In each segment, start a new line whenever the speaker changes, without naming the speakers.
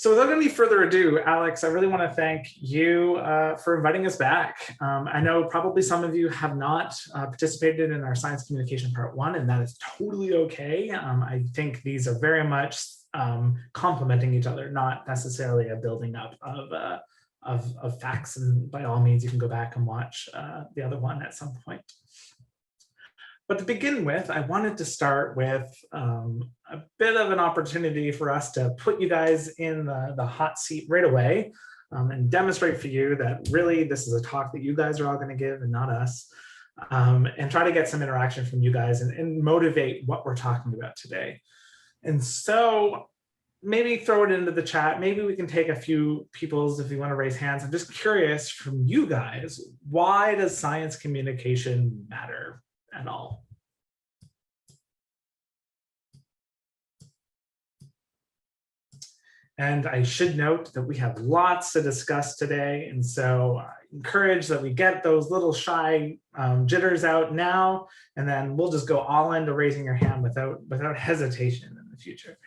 So without any further ado, Alex, I really want to thank you for inviting us back. I know probably some of you have not participated in our science communication part 1, and that is totally okay. I think these are very much complementing each other, not necessarily a building up of facts. And by all means, you can go back and watch the other one at some point. But to begin with, I wanted to start with a bit of an opportunity for us to put you guys in the hot seat right away and demonstrate for you that really this is a talk that you guys are all going to give and not us, and try to get some interaction from you guys and motivate what we're talking about today. And so maybe throw it into the chat. Maybe we can take a few people's, if you want to raise hands. I'm just curious from you guys, why does science communication matter at all? And I should note that we have lots to discuss today. And so I encourage that we get those little shy jitters out now, and then we'll just go all into raising your hand without hesitation in the future.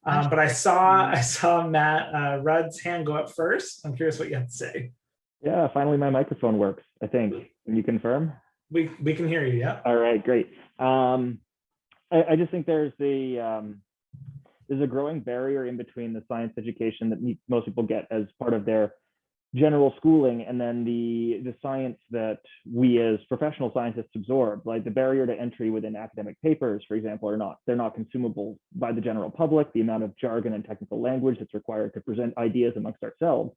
But I saw Matt Rudd's hand go up first. I'm curious what you have to say.
Yeah, finally my microphone works, I think. Can you confirm?
We can hear you, yeah.
All right, great. I just think there's a growing barrier in between the science education that most people get as part of their general schooling and then the science that we as professional scientists absorb. Like the barrier to entry within academic papers, for example, they're not consumable by the general public. The amount of jargon and technical language that's required to present ideas amongst ourselves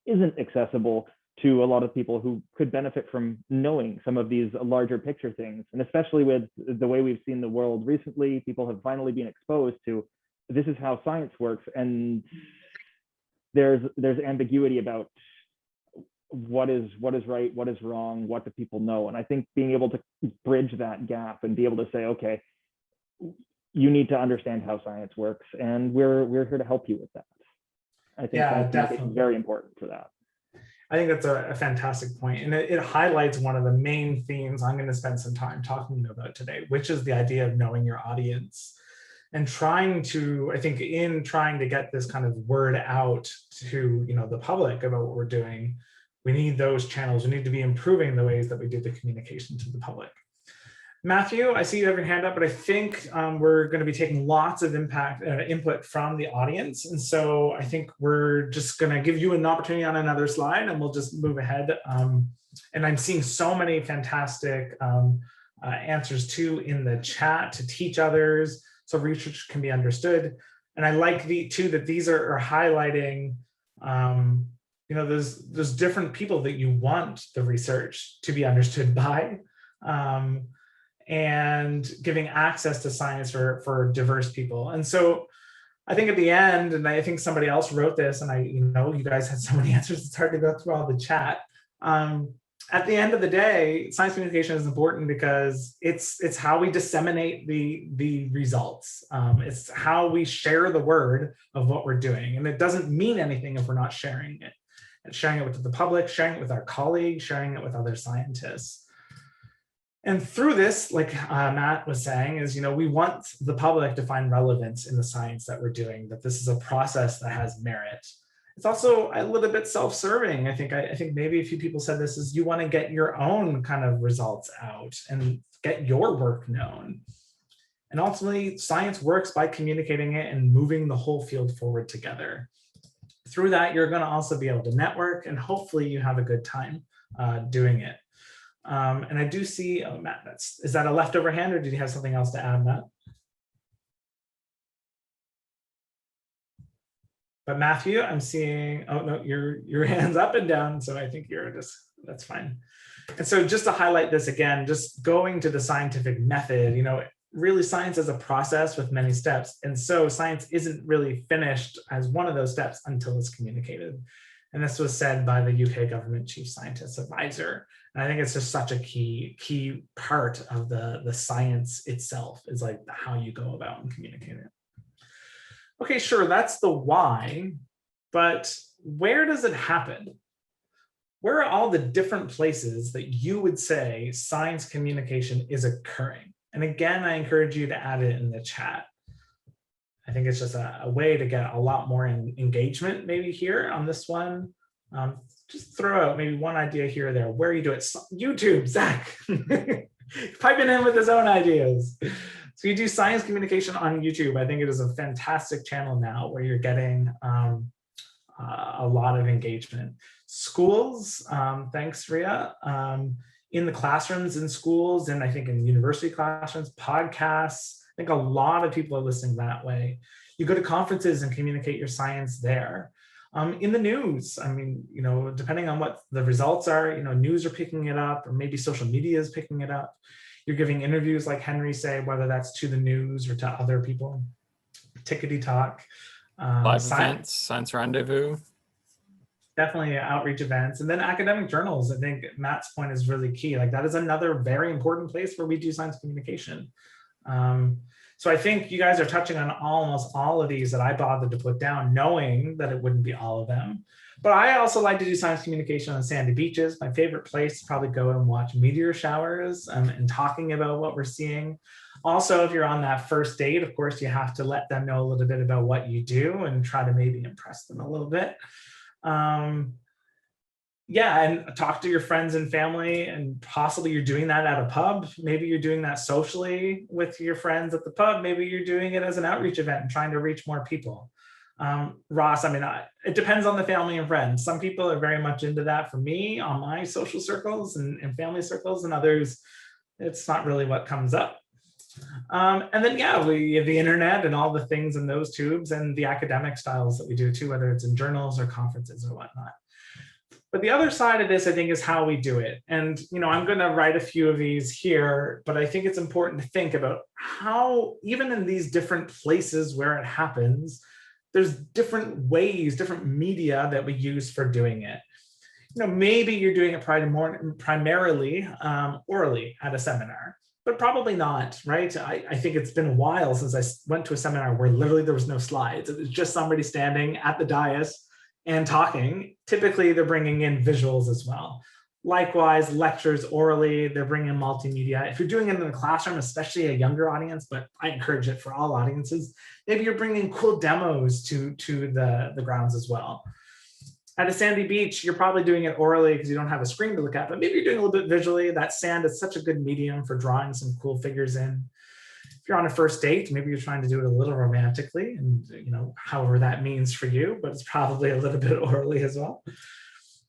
isn't accessible to a lot of people who could benefit from knowing some of these larger picture things. And especially with the way we've seen the world recently, people have finally been exposed to this is how science works, and there's ambiguity about what is right, what is wrong, what do people know. And I think being able to bridge that gap and be able to say, okay, you need to understand how science works, and we're here to help you with that. I think that's very important for that.
I think that's a fantastic point, and it highlights one of the main themes I'm going to spend some time talking about today, which is the idea of knowing your audience. And trying to get this kind of word out to the public about what we're doing, we need those channels. We need to be improving the ways that we do the communication to the public. Matthew, I see you have your hand up, but I think we're going to be taking lots of input from the audience. And so I think we're just going to give you an opportunity on another slide, and we'll just move ahead. And I'm seeing so many fantastic answers too in the chat to teach others, so research can be understood. And I like that these are highlighting, there's different people that you want the research to be understood by, and giving access to science for diverse people. And so I think at the end, and I think somebody else wrote this, and you guys had so many answers, it's hard to go through all the chat. At the end of the day, science communication is important because it's how we disseminate the results. It's how we share the word of what we're doing. And it doesn't mean anything if we're not sharing it. And sharing it with the public, sharing it with our colleagues, sharing it with other scientists. And through this, like Matt was saying, is we want the public to find relevance in the science that we're doing, that this is a process that has merit. It's also a little bit self-serving. I think maybe a few people said this is you want to get your own kind of results out and get your work known. And ultimately, science works by communicating it and moving the whole field forward together. Through that, you're going to also be able to network, and hopefully you have a good time doing it. And I do see, oh, Matt, is that a leftover hand, or did you have something else to add, Matt? But Matthew, I'm seeing, oh no, your hand's up and down. So I think that's fine. And so just to highlight this again, just going to the scientific method, really science is a process with many steps. And so science isn't really finished as one of those steps until it's communicated. And this was said by the UK government chief scientist advisor. And I think it's just such a key part of the science itself, is like how you go about and communicate it. Okay, sure, that's the why, but where does it happen? Where are all the different places that you would say science communication is occurring? And again, I encourage you to add it in the chat. I think it's just a way to get a lot more engagement maybe here on this one. Just throw out maybe one idea here or there. Where you do it, YouTube, Zach, piping in with his own ideas. So you do science communication on YouTube. I think it is a fantastic channel now where you're getting a lot of engagement. Schools, thanks, Ria. In the classrooms in schools, and I think in university classrooms, podcasts, I think a lot of people are listening that way. You go to conferences and communicate your science there. In the news, I mean, you know, depending on what the results are, you know, news are picking it up, or maybe social media is picking it up. You're giving interviews like Henry say, whether that's to the news or to other people. Tickety talk.
Live events, science rendezvous.
Definitely outreach events. And then academic journals. I think Matt's point is really key. Like that is another very important place where we do science communication. So I think you guys are touching on almost all of these that I bothered to put down, knowing that it wouldn't be all of them. But I also like to do science communication on sandy beaches. My favorite place to probably go and watch meteor showers and talking about what we're seeing. Also, if you're on that first date, of course, you have to let them know a little bit about what you do and try to maybe impress them a little bit. Yeah, and talk to your friends and family, and possibly you're doing that at a pub. Maybe you're doing that socially with your friends at the pub. Maybe you're doing it as an outreach event and trying to reach more people. Ross, I mean, it depends on the family and friends. Some people are very much into that for me on my social circles and family circles, and others, it's not really what comes up. And then, yeah, we have the internet and all the things in those tubes, and the academic styles that we do too, whether it's in journals or conferences or whatnot. But the other side of this, I think, is how we do it. And, you know, I'm going to write a few of these here, but I think it's important to think about how, even in these different places where it happens, there's different ways, different media that we use for doing it. You know, maybe you're doing it primarily orally at a seminar, but probably not, right? I think it's been a while since I went to a seminar where literally there was no slides. It was just somebody standing at the dais and talking. Typically, they're bringing in visuals as well. Likewise, lectures orally, they're bringing in multimedia. If you're doing it in the classroom, especially a younger audience, but I encourage it for all audiences, maybe you're bringing cool demos to the grounds as well. At a sandy beach, you're probably doing it orally because you don't have a screen to look at, but maybe you're doing a little bit visually. That sand is such a good medium for drawing some cool figures in. If you're on a first date, maybe you're trying to do it a little romantically, and you know, however that means for you, but it's probably a little bit orally as well.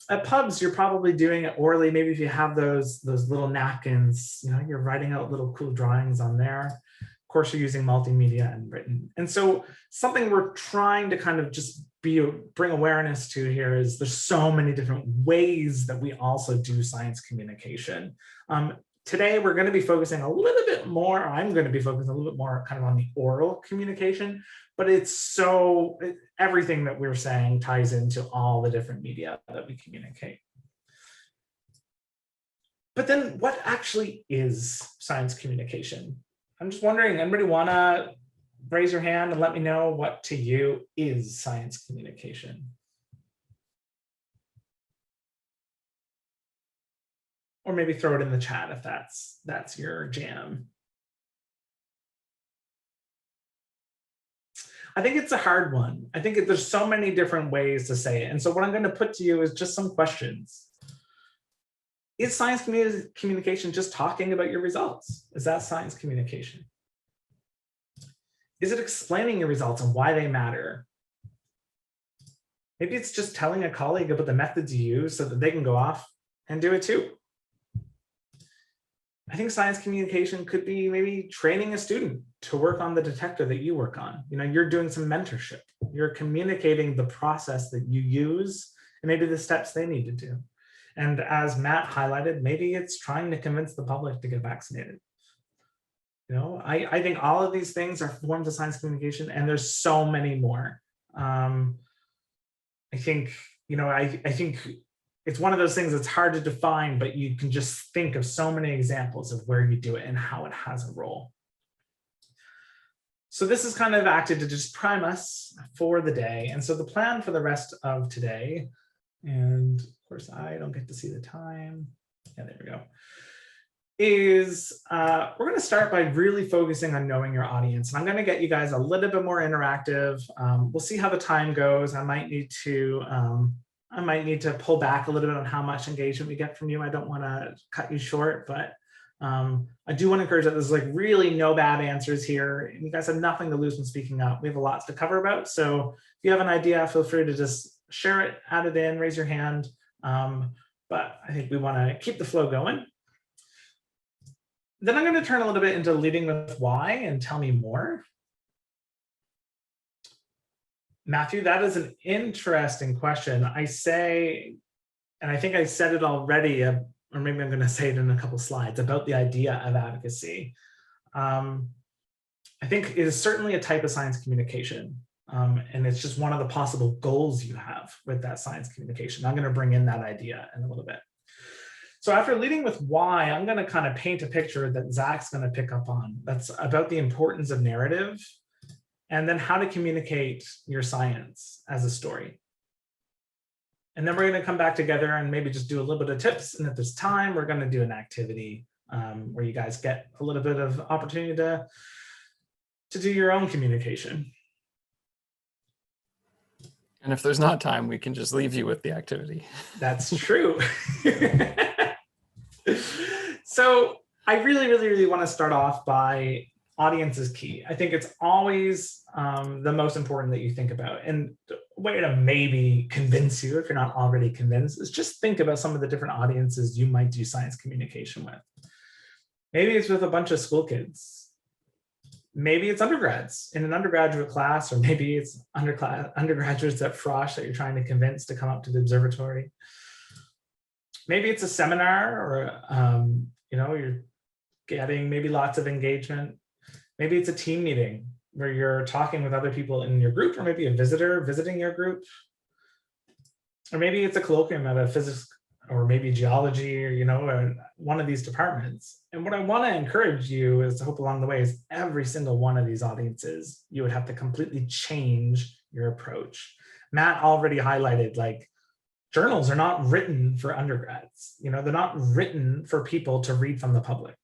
At pubs, you're probably doing it orally. Maybe if you have those little napkins, you know, you're writing out little cool drawings on there. Of course, you're using multimedia and written. And so something we're trying to kind of just bring awareness to here is there's so many different ways that we also do science communication. Today, we're going to be focusing a little bit more, or I'm going to be focusing a little bit more kind of on the oral communication, but everything that we're saying ties into all the different media that we communicate. But then what actually is science communication? I'm just wondering, anybody want to raise your hand and let me know what to you is science communication? Or maybe throw it in the chat if that's your jam. I think it's a hard one. I think there's so many different ways to say it. And so what I'm going to put to you is just some questions. Is science communication just talking about your results? Is that science communication? Is it explaining your results and why they matter? Maybe it's just telling a colleague about the methods you use so that they can go off and do it too. I think science communication could be maybe training a student to work on the detector that you work on. You know, you're doing some mentorship. You're communicating the process that you use and maybe the steps they need to do. And as Matt highlighted, maybe it's trying to convince the public to get vaccinated. You know, I think all of these things are forms of science communication, and there's so many more. I think, you know, I think it's one of those things that's hard to define, but you can just think of so many examples of where you do it and how it has a role. So this is kind of acted to just prime us for the day. And so the plan for the rest of today, and of course I don't get to see the time. Yeah, there we go. is we're going to start by really focusing on knowing your audience. And I'm going to get you guys a little bit more interactive. We'll see how the time goes. I might need to pull back a little bit on how much engagement we get from you. I don't want to cut you short, but I do want to encourage that there's like really no bad answers here. You guys have nothing to lose when speaking up. We have a lot to cover about. So if you have an idea, feel free to just share it, add it in, raise your hand. But I think we want to keep the flow going. Then I'm going to turn a little bit into leading with why and tell me more. Matthew, that is an interesting question. I say, and I think I said it already, or maybe I'm going to say it in a couple slides, about the idea of advocacy. I think it is certainly a type of science communication. And it's just one of the possible goals you have with that science communication. I'm going to bring in that idea in a little bit. So after leading with why, I'm going to kind of paint a picture that Zach's going to pick up on. That's about the importance of narrative, and then how to communicate your science as a story. And then we're going to come back together and maybe just do a little bit of tips. And if there's time, we're going to do an activity where you guys get a little bit of opportunity to do your own communication.
And if there's not time, we can just leave you with the activity.
That's true. So I really want to start off by audience is key. I think it's always the most important that you think about. And the way to maybe convince you, if you're not already convinced, is just think about some of the different audiences you might do science communication with. Maybe it's with a bunch of school kids. Maybe it's undergrads in an undergraduate class, or maybe it's undergraduates at Frosh that you're trying to convince to come up to the observatory. Maybe it's a seminar, or you're getting maybe lots of engagement. Maybe it's a team meeting where you're talking with other people in your group, or maybe a visitor visiting your group. Or maybe it's a colloquium at a physics, or maybe geology, or one of these departments. And what I want to encourage you is to hope along the way is every single one of these audiences, you would have to completely change your approach. Matt already highlighted, like, journals are not written for undergrads. They're not written for people to read from the public.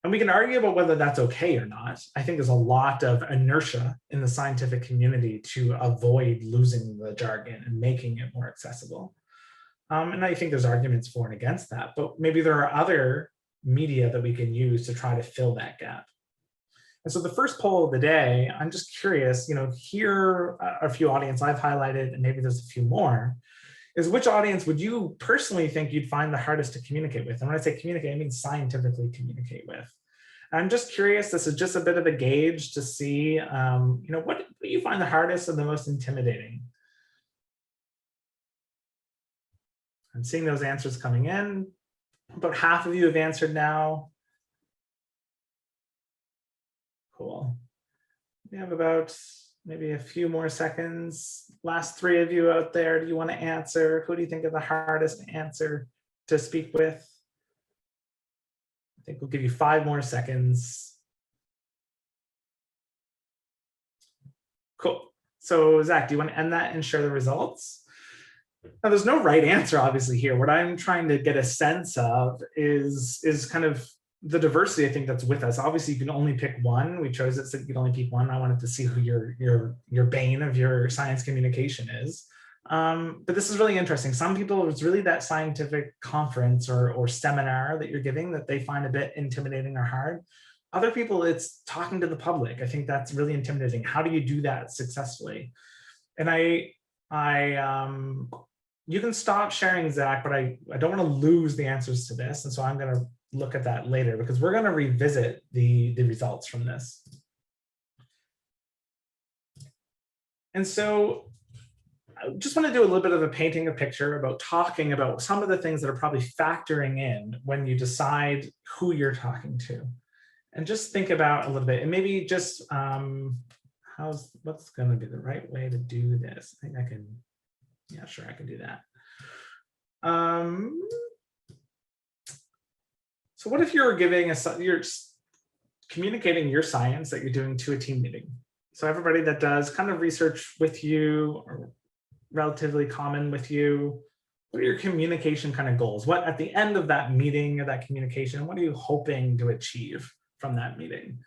And we can argue about whether that's okay or not. I think there's a lot of inertia in the scientific community to avoid losing the jargon and making it more accessible. And I think there's arguments for and against that, but maybe there are other media that we can use to try to fill that gap. And so the first poll of the day, I'm just curious, here are a few audience I've highlighted, and maybe there's a few more, is which audience would you personally think you'd find the hardest to communicate with? And when I say communicate, I mean scientifically communicate with. And I'm just curious, this is just a bit of a gauge to see, what do you find the hardest and the most intimidating? I'm seeing those answers coming in. About half of you have answered now. Cool. We have about maybe a few more seconds. Last three of you out there, do you want to answer? Who do you think is the hardest answer to speak with? I think we'll give you 5 more seconds. Cool. So Zach, do you want to end that and share the results? Now, there's no right answer, obviously, here. What I'm trying to get a sense of is kind of the diversity, I think, that's with us. Obviously, you can only pick one. We chose it so you can only pick one. I wanted to see who your bane of your science communication is. But this is really interesting. Some people, it's really that scientific conference or seminar that you're giving that they find a bit intimidating or hard. Other people, it's talking to the public. I think that's really intimidating. How do you do that successfully? And you can stop sharing, Zach, but I don't want to lose the answers to this. And so I'm going to look at that later, because we're going to revisit the results from this. And so I just want to do a little bit of a painting a picture about talking about some of the things that are probably factoring in when you decide who you're talking to. And just think about a little bit, and maybe just what's going to be the right way to do this? I think I can, yeah, sure, I can do that. So what if you're you're communicating your science that you're doing to a team meeting? So everybody that does kind of research with you, or relatively common with you, what are your communication kind of goals? What at the end of that meeting or that communication, what are you hoping to achieve from that meeting?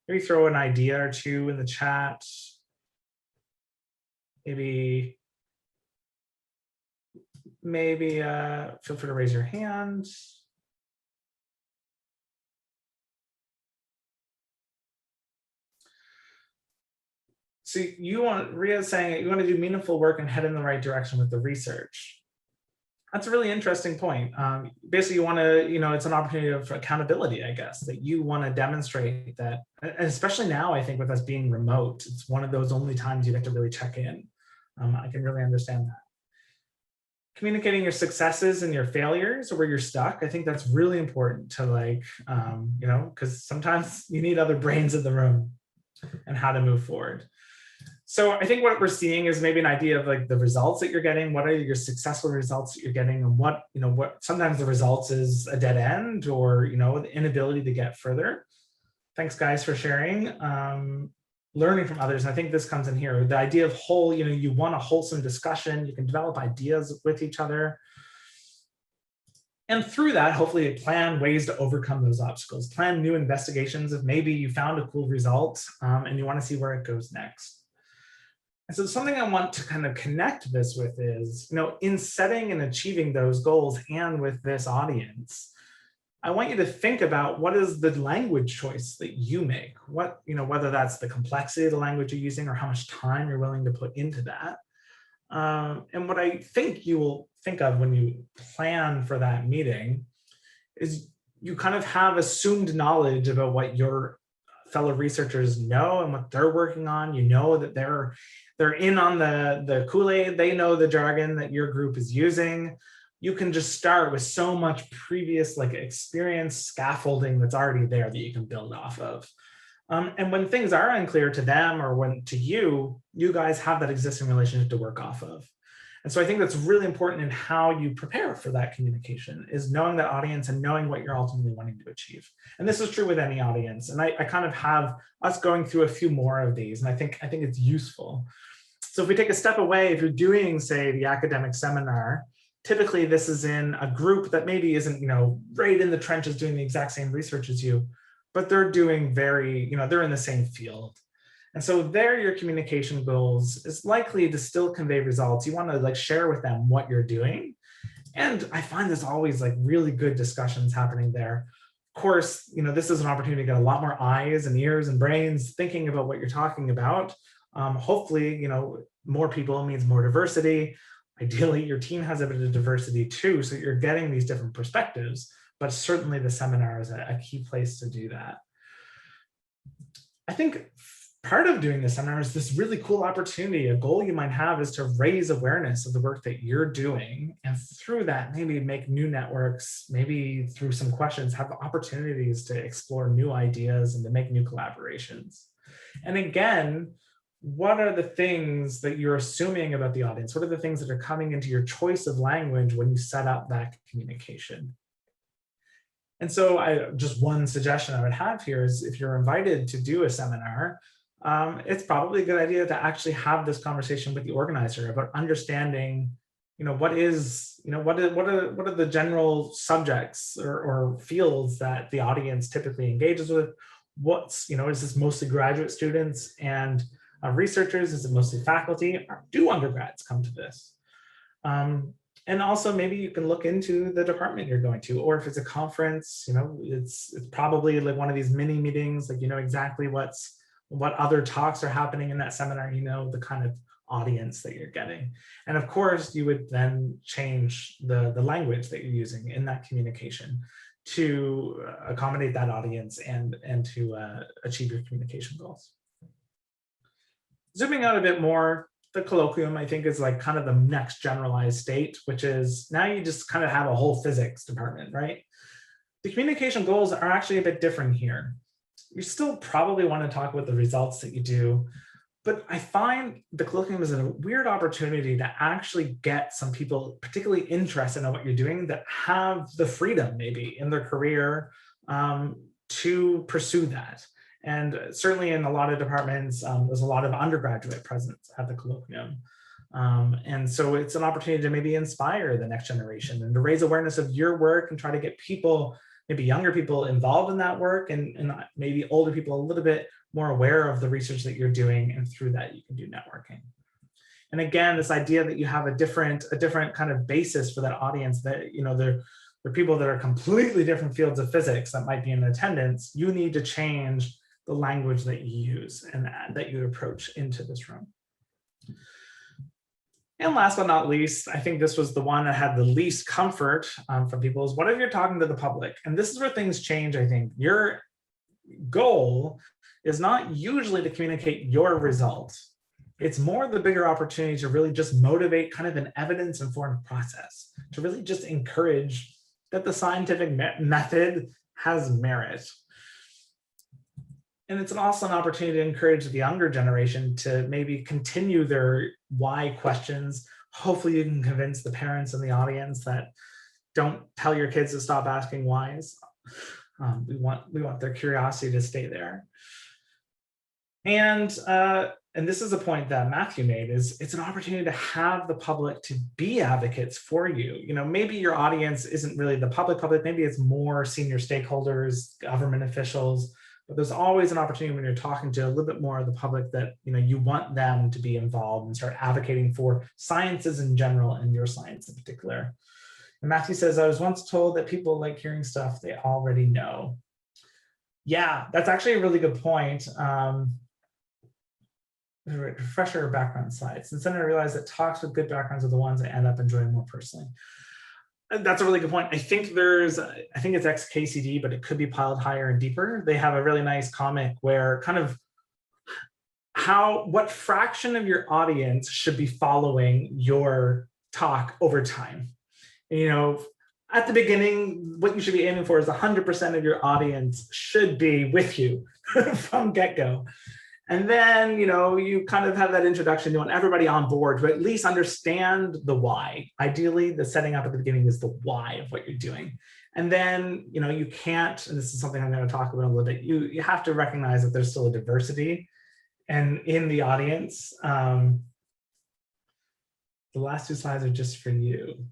Maybe throw an idea or two in the chat. Maybe feel free to raise your hand. So Ria's saying you want to do meaningful work and head in the right direction with the research. That's a really interesting point. Basically, you want to, it's an opportunity of accountability, I guess, that you want to demonstrate that, and especially now, I think with us being remote, it's one of those only times you get to really check in. I can really understand that. Communicating your successes and your failures or where you're stuck, I think that's really important to because sometimes you need other brains in the room and how to move forward. So I think what we're seeing is maybe an idea of like the results that you're getting. What are your successful results that you're getting, and what sometimes the results is a dead end or the inability to get further. Thanks guys for sharing. Learning from others. And I think this comes in here. The idea of you want a wholesome discussion. You can develop ideas with each other. And through that, hopefully plan ways to overcome those obstacles. Plan new investigations if maybe you found a cool result and you want to see where it goes next. And so something I want to kind of connect this with is, in setting and achieving those goals and with this audience, I want you to think about what is the language choice that you make, whether that's the complexity of the language you're using or how much time you're willing to put into that. And what I think you will think of when you plan for that meeting is you kind of have assumed knowledge about what your fellow researchers know and what they're working on. That they're in on the Kool-Aid. They know the jargon that your group is using. You can just start with so much previous experience scaffolding that's already there that you can build off of. And when things are unclear to them or when to you guys have that existing relationship to work off of. And so I think that's really important in how you prepare for that communication, is knowing that audience and knowing what you're ultimately wanting to achieve. And this is true with any audience. And I kind of have us going through a few more of these, and I think it's useful. So if we take a step away, if you're doing, say, the academic seminar, typically this is in a group that maybe isn't, right in the trenches doing the exact same research as you, but they're doing they're in the same field. And so there, your communication goals is likely to still convey results. You want to share with them what you're doing. And I find there's always really good discussions happening there. Of course, this is an opportunity to get a lot more eyes and ears and brains thinking about what you're talking about. Hopefully, more people means more diversity. Ideally, your team has a bit of diversity too, so you're getting these different perspectives, but certainly the seminar is a key place to do that. I think part of doing the seminar is this really cool opportunity. A goal you might have is to raise awareness of the work that you're doing, and through that, maybe make new networks, maybe through some questions, have opportunities to explore new ideas and to make new collaborations. And again, what are the things that you're assuming about the audience? What are the things that are coming into your choice of language when you set up that communication? And so just one suggestion I would have here is, if you're invited to do a seminar, it's probably a good idea to actually have this conversation with the organizer about understanding, what are the general subjects or fields that the audience typically engages with? Is this mostly graduate students and researchers? Is it mostly faculty? Do undergrads come to this? And also maybe you can look into the department you're going to, or if it's a conference, it's probably one of these mini meetings, exactly what other talks are happening in that seminar, the kind of audience that you're getting. And of course, you would then change the language that you're using in that communication to accommodate that audience and to achieve your communication goals. Zooming out a bit more, the colloquium, I think, is kind of the next generalized state, which is now you just kind of have a whole physics department, right? The communication goals are actually a bit different here. You still probably want to talk about the results that you do, but I find the colloquium is a weird opportunity to actually get some people particularly interested in what you're doing that have the freedom maybe in their career to pursue that. And certainly in a lot of departments, there's a lot of undergraduate presence at the colloquium. And so it's an opportunity to maybe inspire the next generation and to raise awareness of your work and try to get people, maybe younger people, involved in that work, and maybe older people a little bit more aware of the research that you're doing. And through that, you can do networking. And again, this idea that you have a different kind of basis for that audience, that, you know, they're people that are completely different fields of physics that might be in attendance. You need to change the language that you use and that you approach into this room. And last but not least, I think this was the one that had the least comfort from people, is what if you're talking to the public? And this is where things change, I think. Your goal is not usually to communicate your results. It's more the bigger opportunity to really just motivate kind of an evidence-informed process, to really just encourage that the scientific method has merit. And it's also an opportunity to encourage the younger generation to maybe continue their why questions. Hopefully you can convince the parents in the audience that don't tell your kids to stop asking whys. We want their curiosity to stay there. And this is a point that Matthew made, is it's an opportunity to have the public to be advocates for you. You know, maybe your audience isn't really the public, maybe it's more senior stakeholders, government officials, but there's always an opportunity when you're talking to a little bit more of the public that, you know, you want them to be involved and start advocating for sciences in general and your science in particular. And Matthew says, I was once told that people like hearing stuff they already know. Yeah, that's actually a really good point. Refresher background slides. And then I realized that talks with good backgrounds are the ones I end up enjoying more personally. And that's a really good point. I think it's XKCD, but it could be piled higher and deeper. They have a really nice comic where kind of what fraction of your audience should be following your talk over time. And, you know, at the beginning, what you should be aiming for is 100% of your audience should be with you from get-go. And then, you know, you kind of have that introduction. You want everybody on board to at least understand the why. Ideally, the setting up at the beginning is the why of what you're doing. And then, you know, you can't, and this is something I'm going to talk about a little bit, you have to recognize that there's still a diversity and in the audience. The last two slides are just for you.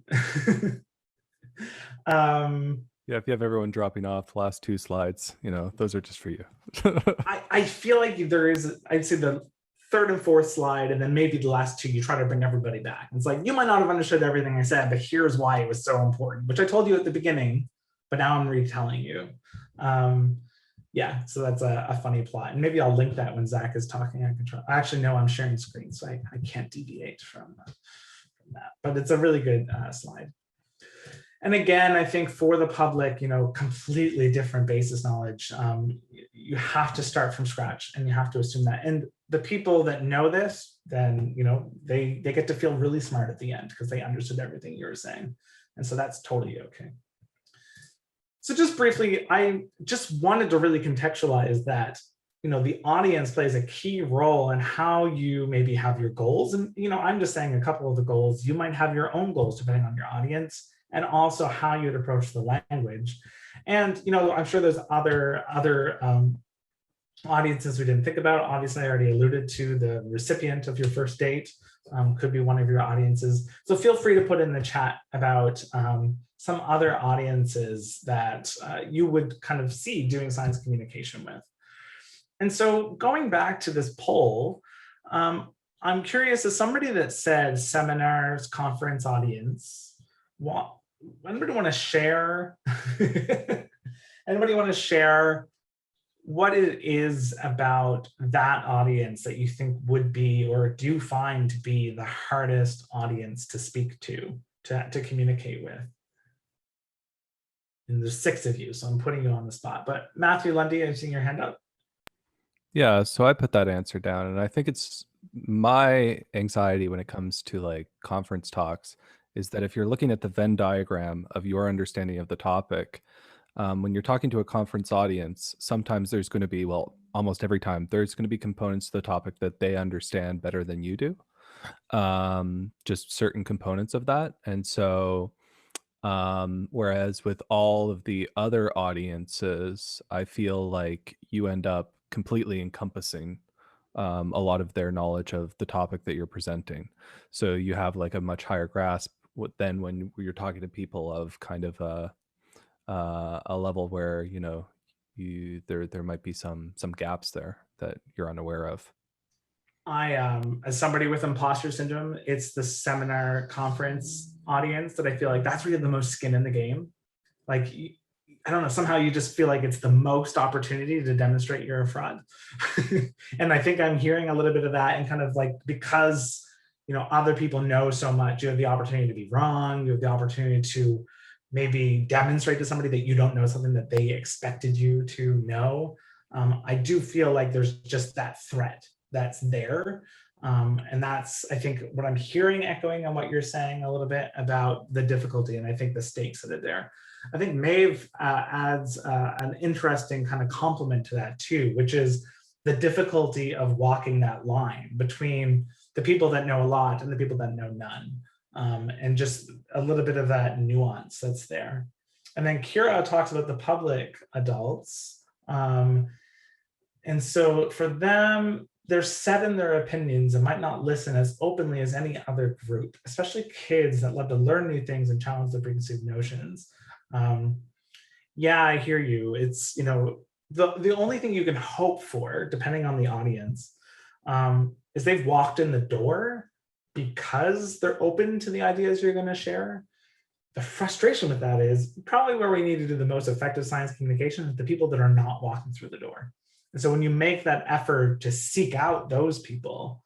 Yeah, if you have everyone dropping off, last two slides, you know, those are just for you.
I feel like there is, I'd say the third and fourth slide, and then maybe the last two, you try to bring everybody back. It's like, you might not have understood everything I said, but here's why it was so important, which I told you at the beginning, but now I'm retelling you. Yeah, so that's a funny plot. And maybe I'll link that when Zach is talking. I actually know I'm sharing screen, so I can't deviate from that, but it's a really good slide. And again, I think for the public, you know, completely different basis knowledge. You have to start from scratch and you have to assume that. And the people that know this, then, you know, they get to feel really smart at the end because they understood everything you were saying. And so that's totally okay. So just briefly, I just wanted to really contextualize that, you know, the audience plays a key role in how you maybe have your goals. And, you know, I'm just saying a couple of the goals. You might have your own goals depending on your audience, and also how you'd approach the language. And, you know, I'm sure there's other audiences we didn't think about. Obviously, I already alluded to the recipient of your first date could be one of your audiences. So feel free to put in the chat about some other audiences that you would kind of see doing science communication with. And so going back to this poll, I'm curious, as somebody that said seminars, conference audience, anybody want to share? Anybody want to share what it is about that audience that you think would be, or do you find to be, the hardest audience to speak to communicate with? And there's 6 of you, so I'm putting you on the spot. But Matthew Lundy, I've seen your hand up.
Yeah, so I put that answer down, and I think it's my anxiety when it comes to like conference talks is that if you're looking at the Venn diagram of your understanding of the topic, when you're talking to a conference audience, sometimes there's going to be, well, almost every time, there's going to be components to the topic that they understand better than you do, just certain components of that. And so, whereas with all of the other audiences, I feel like you end up completely encompassing a lot of their knowledge of the topic that you're presenting. So you have like a much higher grasp than when you're talking to people of kind of a level where, you know, there might be some gaps there that you're unaware of.
As somebody with imposter syndrome, it's the seminar conference audience that I feel like that's where you have the most skin in the game. Like, I don't know, somehow you just feel like it's the most opportunity to demonstrate you're a fraud. And I think I'm hearing a little bit of that, and kind of like, because, you know, other people know so much, you have the opportunity to be wrong, you have the opportunity to maybe demonstrate to somebody that you don't know something that they expected you to know. I do feel like there's just that threat that's there. And that's, I think, what I'm hearing echoing on what you're saying a little bit about the difficulty, and I think the stakes that are there. I think Maeve adds an interesting kind of complement to that too, which is the difficulty of walking that line between the people that know a lot and the people that know none. And just a little bit of that nuance that's there. And then Kira talks about the public adults. And so for them, they're set in their opinions and might not listen as openly as any other group, especially kids that love to learn new things and challenge their preconceived notions. Yeah, I hear you. It's, you know, the only thing you can hope for, depending on the audience, is they've walked in the door because they're open to the ideas you're going to share. The frustration with that is probably where we need to do the most effective science communication is the people that are not walking through the door. And so when you make that effort to seek out those people,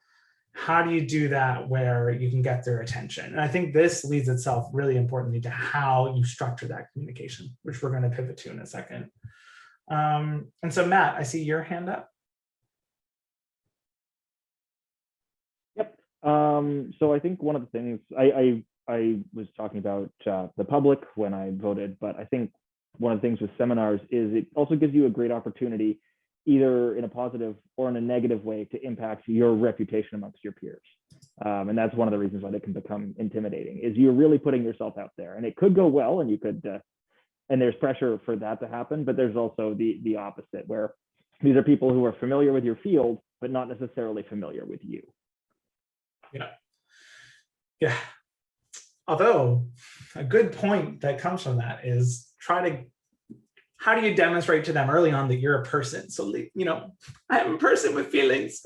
how do you do that where you can get their attention? And I think this leads itself really importantly to how you structure that communication, which we're going to pivot to in a second. And so Matt, I see your hand up.
Yep. So I think one of the things I was talking about the public when I voted, but I think one of the things with seminars is it also gives you a great opportunity, either in a positive or in a negative way, to impact your reputation amongst your peers. And that's one of the reasons why they can become intimidating, is you're really putting yourself out there, and it could go well, and you could, and there's pressure for that to happen, but there's also the opposite, where these are people who are familiar with your field, but not necessarily familiar with you.
Yeah. Yeah. Although a good point that comes from that is how do you demonstrate to them early on that you're a person? So, you know, I'm a person with feelings.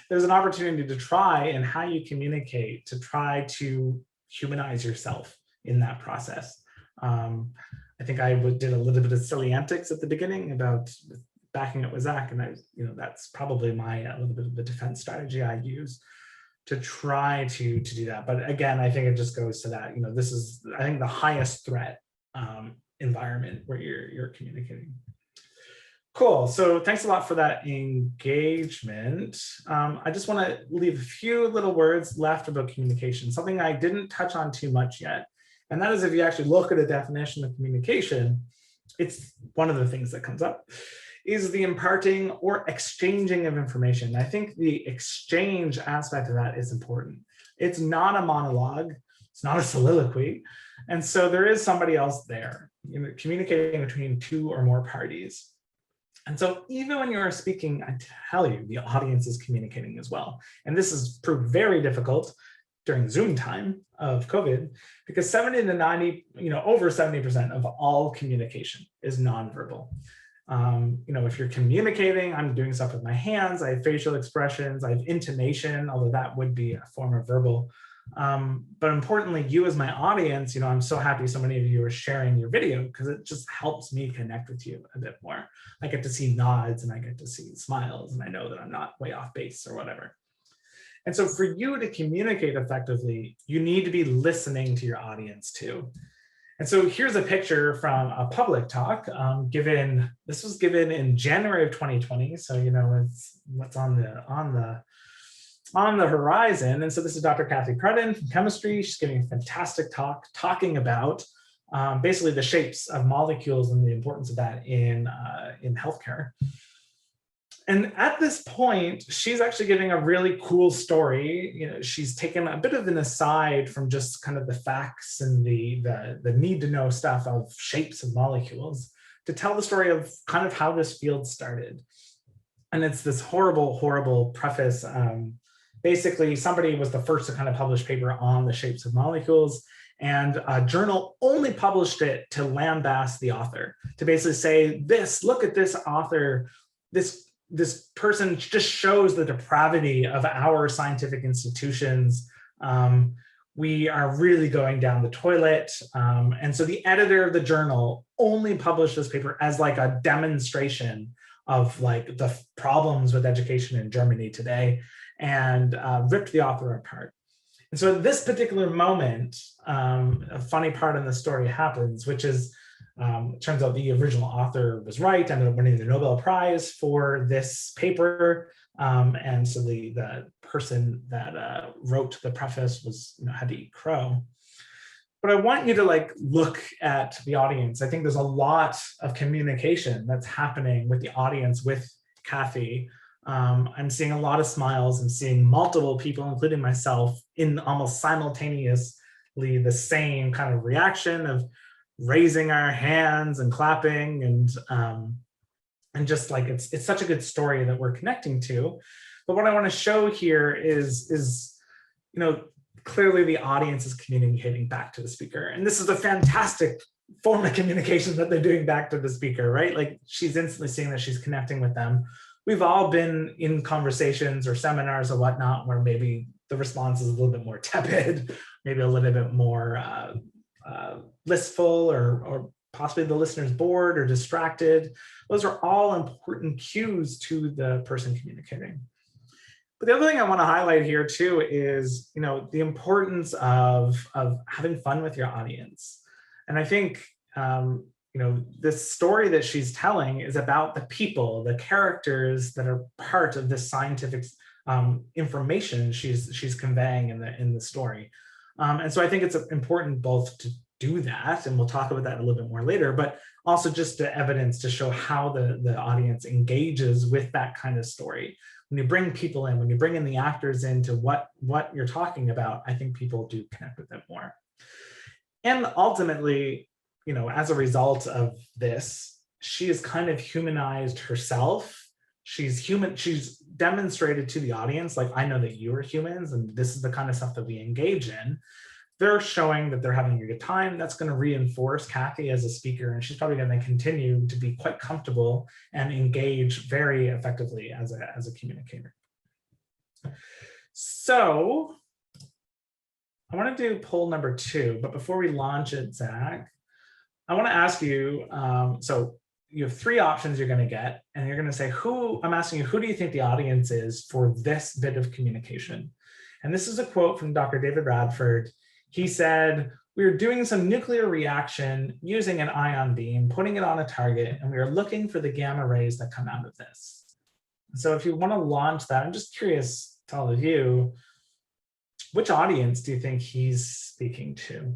There's an opportunity to try, and how you communicate, to try to humanize yourself in that process. I think I did a little bit of silly antics at the beginning about backing up with Zach, and you know, that's probably a little bit of the defense strategy I use to try to do that. But again, I think it just goes to that, you know, this is, I think, the highest threat environment where you're communicating. Cool. So thanks a lot for that engagement. I just want to leave a few little words left about communication, something I didn't touch on too much yet. And that is, if you actually look at a definition of communication, it's one of the things that comes up is the imparting or exchanging of information. I think the exchange aspect of that is important. It's not a monologue. It's not a soliloquy. And so there is somebody else there, you know, communicating between two or more parties. And so even when you're speaking, I tell you, the audience is communicating as well. And this has proved very difficult during Zoom time of COVID, because 70 to 90, you know, over 70% of all communication is nonverbal. You know, if you're communicating, I'm doing stuff with my hands, I have facial expressions, I have intonation, although that would be a form of verbal. But importantly, you as my audience, you know, I'm so happy so many of you are sharing your video, because it just helps me connect with you a bit more. I get to see nods and I get to see smiles, and I know that I'm not way off base or whatever. And so for you to communicate effectively, you need to be listening to your audience too. And so here's a picture from a public talk this was given in January of 2020. So, you know, it's what's on the horizon. And so this is Dr. Kathy Crudden from chemistry. She's giving a fantastic talk talking about basically the shapes of molecules and the importance of that in healthcare. And at this point, she's actually giving a really cool story. You know, she's taken a bit of an aside from just kind of the facts and the need to know stuff of shapes of molecules to tell the story of kind of how this field started. And it's this horrible, horrible preface. Basically, somebody was the first to kind of publish paper on the shapes of molecules, and a journal only published it to lambaste the author, to basically say, look at this author, this person just shows the depravity of our scientific institutions. We are really going down the toilet. And so the editor of the journal only published this paper as like a demonstration of like the problems with education in Germany today, and ripped the author apart. And so at this particular moment, a funny part in the story happens, which is, it turns out the original author was right, ended up winning the Nobel Prize for this paper. And so the person that wrote the preface was, had to eat crow. But I want you to like look at the audience. I think there's a lot of communication that's happening with the audience with Kathy. I'm seeing a lot of smiles. I'm seeing multiple people, including myself, in almost simultaneously the same kind of reaction of raising our hands and clapping, and just like it's such a good story that we're connecting to. But what I want to show here is clearly the audience is communicating back to the speaker, and this is a fantastic form of communication that they're doing back to the speaker, right? Like she's instantly seeing that she's connecting with them. We've all been in conversations or seminars or whatnot where maybe the response is a little bit more tepid, maybe a little bit more listful, or possibly the listener's bored or distracted. Those are all important cues to the person communicating. But the other thing I want to highlight here too is, the importance of having fun with your audience. And I think, this story that she's telling is about the people, the characters that are part of this scientific information she's conveying in the story. And so I think it's important both to do that, and we'll talk about that a little bit more later, but also just the evidence to show how the audience engages with that kind of story. When you bring people in, when you bring in the actors into what you're talking about, I think people do connect with it more. And ultimately, as a result of this, she has kind of humanized herself. She's demonstrated to the audience, like, I know that you are humans, and this is the kind of stuff that we engage in. They're showing that they're having a good time. That's going to reinforce Kathy as a speaker, and she's probably going to continue to be quite comfortable and engage very effectively as a communicator. So I want to do poll number 2, but before we launch it, Zach, I want to ask you, so you have 3 options you're going to get, and you're going to say, I'm asking you, who do you think the audience is for this bit of communication? And this is a quote from Dr. David Radford. He said, "We are doing some nuclear reaction using an ion beam, putting it on a target, and we are looking for the gamma rays that come out of this." So if you want to launch that, I'm just curious to all of you, which audience do you think he's speaking to?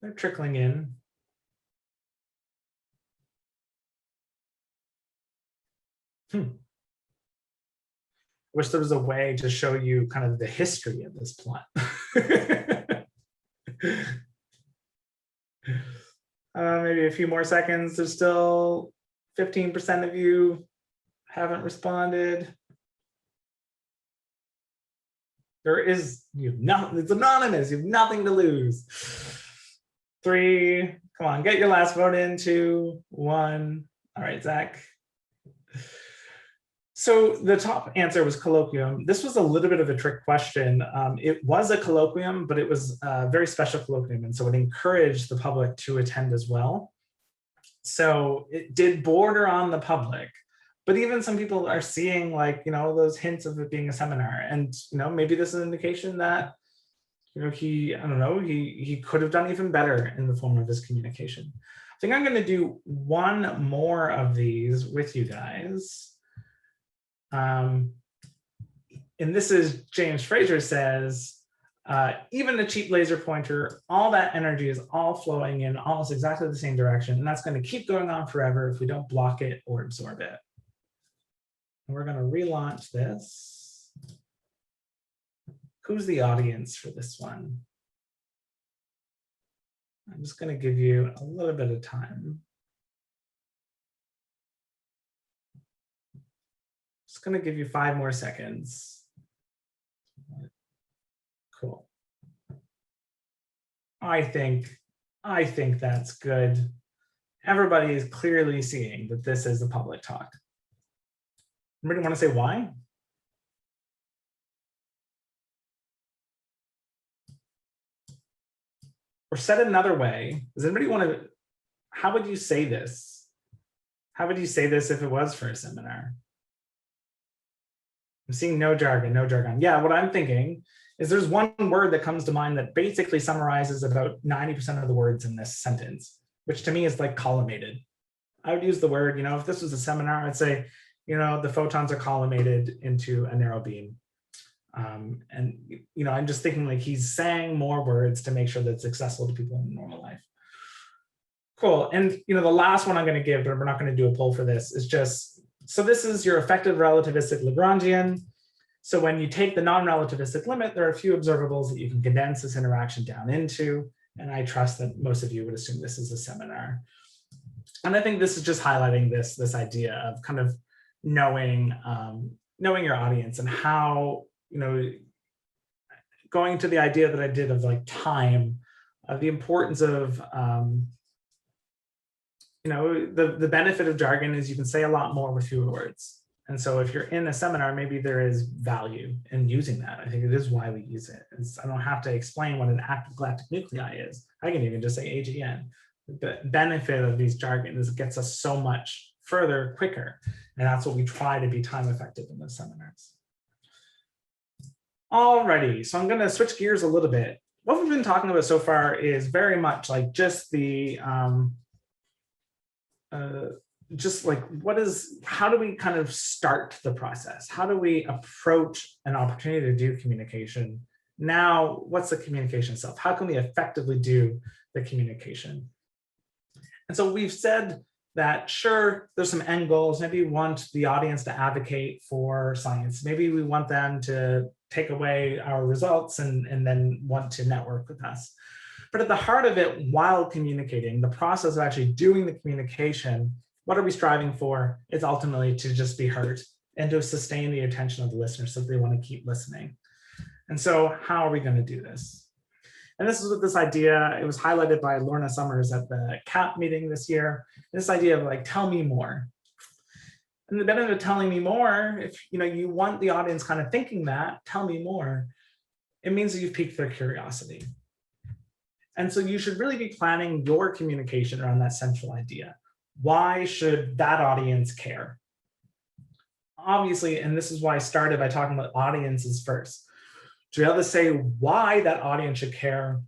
They're trickling in. Wish there was a way to show you kind of the history of this plot. Maybe a few more seconds. There's still 15% of you haven't responded. It's anonymous. You have nothing to lose. 3, come on, get your last vote in. 2, 1. All right, Zach. So the top answer was colloquium. This was a little bit of a trick question. It was a colloquium, but it was a very special colloquium, and so it encouraged the public to attend as well. So it did border on the public, but even some people are seeing, like, those hints of it being a seminar, and maybe this is an indication that he could have done even better in the form of his communication. I think I'm going to do one more of these with you guys. And this is James Fraser says, even a cheap laser pointer, all that energy is all flowing in almost exactly the same direction, and that's going to keep going on forever if we don't block it or absorb it. And we're going to relaunch this. Who's the audience for this one? I'm just going to give you a little bit of time. Just going to give you 5 more seconds. Cool. I think that's good. Everybody is clearly seeing that this is a public talk. Anybody want to say why? Or said another way, does anybody want to, how would you say this? How would you say this if it was for a seminar? I'm seeing no jargon, no jargon. Yeah, what I'm thinking is there's one word that comes to mind that basically summarizes about 90% of the words in this sentence, which to me is like collimated. I would use the word, if this was a seminar, I'd say, the photons are collimated into a narrow beam. And I'm just thinking like he's saying more words to make sure that it's accessible to people in normal life. Cool. And the last one I'm going to give, but we're not going to do a poll for this, is just, so this is your effective relativistic Lagrangian. So when you take the non-relativistic limit, there are a few observables that you can condense this interaction down into. And I trust that most of you would assume this is a seminar. And I think this is just highlighting this idea of kind of knowing your audience and how, going to the idea that I did of like time, of the importance of, the benefit of jargon is you can say a lot more with fewer words. And so if you're in a seminar, maybe there is value in using that. I think it is why we use it. I don't have to explain what an active galactic nuclei is. I can even just say AGN. The benefit of these jargon is it gets us so much further quicker. And that's what we try to be time effective in those seminars. Alrighty, so I'm going to switch gears a little bit. What we've been talking about so far is very much like just the, how do we kind of start the process? How do we approach an opportunity to do communication? Now, what's the communication itself? How can we effectively do the communication? And so we've said that, sure, there's some end goals. Maybe we want the audience to advocate for science. Maybe we want them to take away our results and then want to network with us. But at the heart of it, while communicating, the process of actually doing the communication, what are we striving for? It's ultimately to just be heard and to sustain the attention of the listener so that they want to keep listening. And so how are we going to do this? And this is what this idea, it was highlighted by Lorna Summers at the CAP meeting this year, this idea of like, tell me more. And the benefit of telling me more, if you want the audience kind of thinking that, tell me more, it means that you've piqued their curiosity. And so you should really be planning your communication around that central idea. Why should that audience care? Obviously, and this is why I started by talking about audiences first. To be able to say why that audience should care,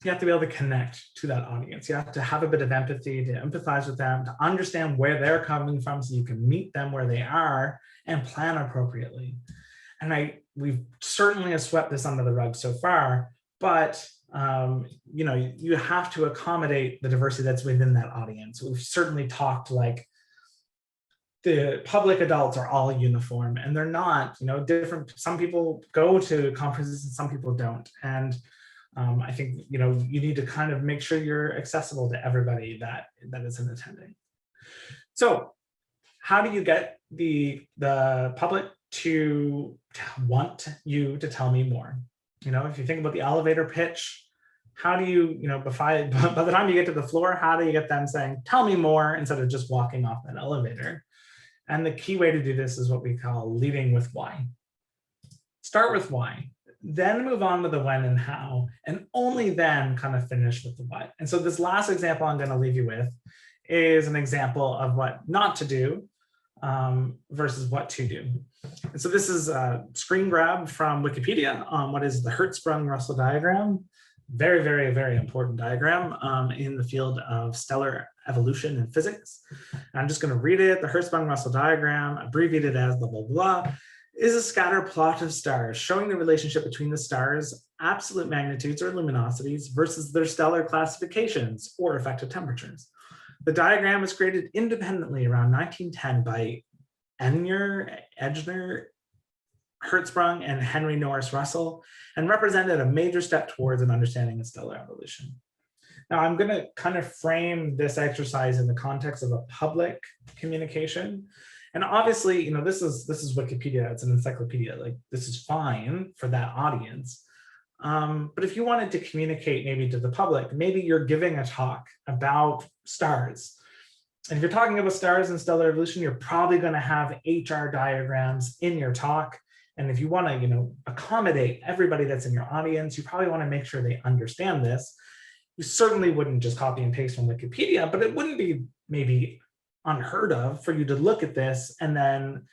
you have to be able to connect to that audience. You have to have a bit of empathy, to empathize with them, to understand where they're coming from so you can meet them where they are and plan appropriately. And we've certainly swept this under the rug so far, but you have to accommodate the diversity that's within that audience. We've certainly talked like the public adults are all uniform, and they're not, different. Some people go to conferences and some people don't. And I think, you need to kind of make sure you're accessible to everybody that isn't attending. So how do you get the public to want you to tell me more? If you think about the elevator pitch, how do you, by the time you get to the floor, how do you get them saying, tell me more, instead of just walking off that elevator? And the key way to do this is what we call leading with why. Start with why, then move on to the when and how, and only then kind of finish with the what. And so this last example I'm going to leave you with is an example of what not to do versus what to do. And so this is a screen grab from Wikipedia on what is the Hertzsprung-Russell diagram. Very, very, very important diagram in the field of stellar evolution and physics. And I'm just going to read it. The Hertzsprung-Russell diagram, abbreviated as blah, blah, blah, is a scatter plot of stars showing the relationship between the stars' absolute magnitudes or luminosities versus their stellar classifications or effective temperatures. The diagram was created independently around 1910 by Edner Hertzsprung and Henry Norris Russell, and represented a major step towards an understanding of stellar evolution. Now, I'm going to kind of frame this exercise in the context of a public communication. And obviously, this is Wikipedia, it's an encyclopedia, like this is fine for that audience. But if you wanted to communicate maybe to the public, maybe you're giving a talk about stars. And if you're talking about stars and stellar evolution, you're probably going to have HR diagrams in your talk. And if you want to, accommodate everybody that's in your audience, you probably want to make sure they understand this. You certainly wouldn't just copy and paste from Wikipedia, but it wouldn't be maybe unheard of for you to look at this and then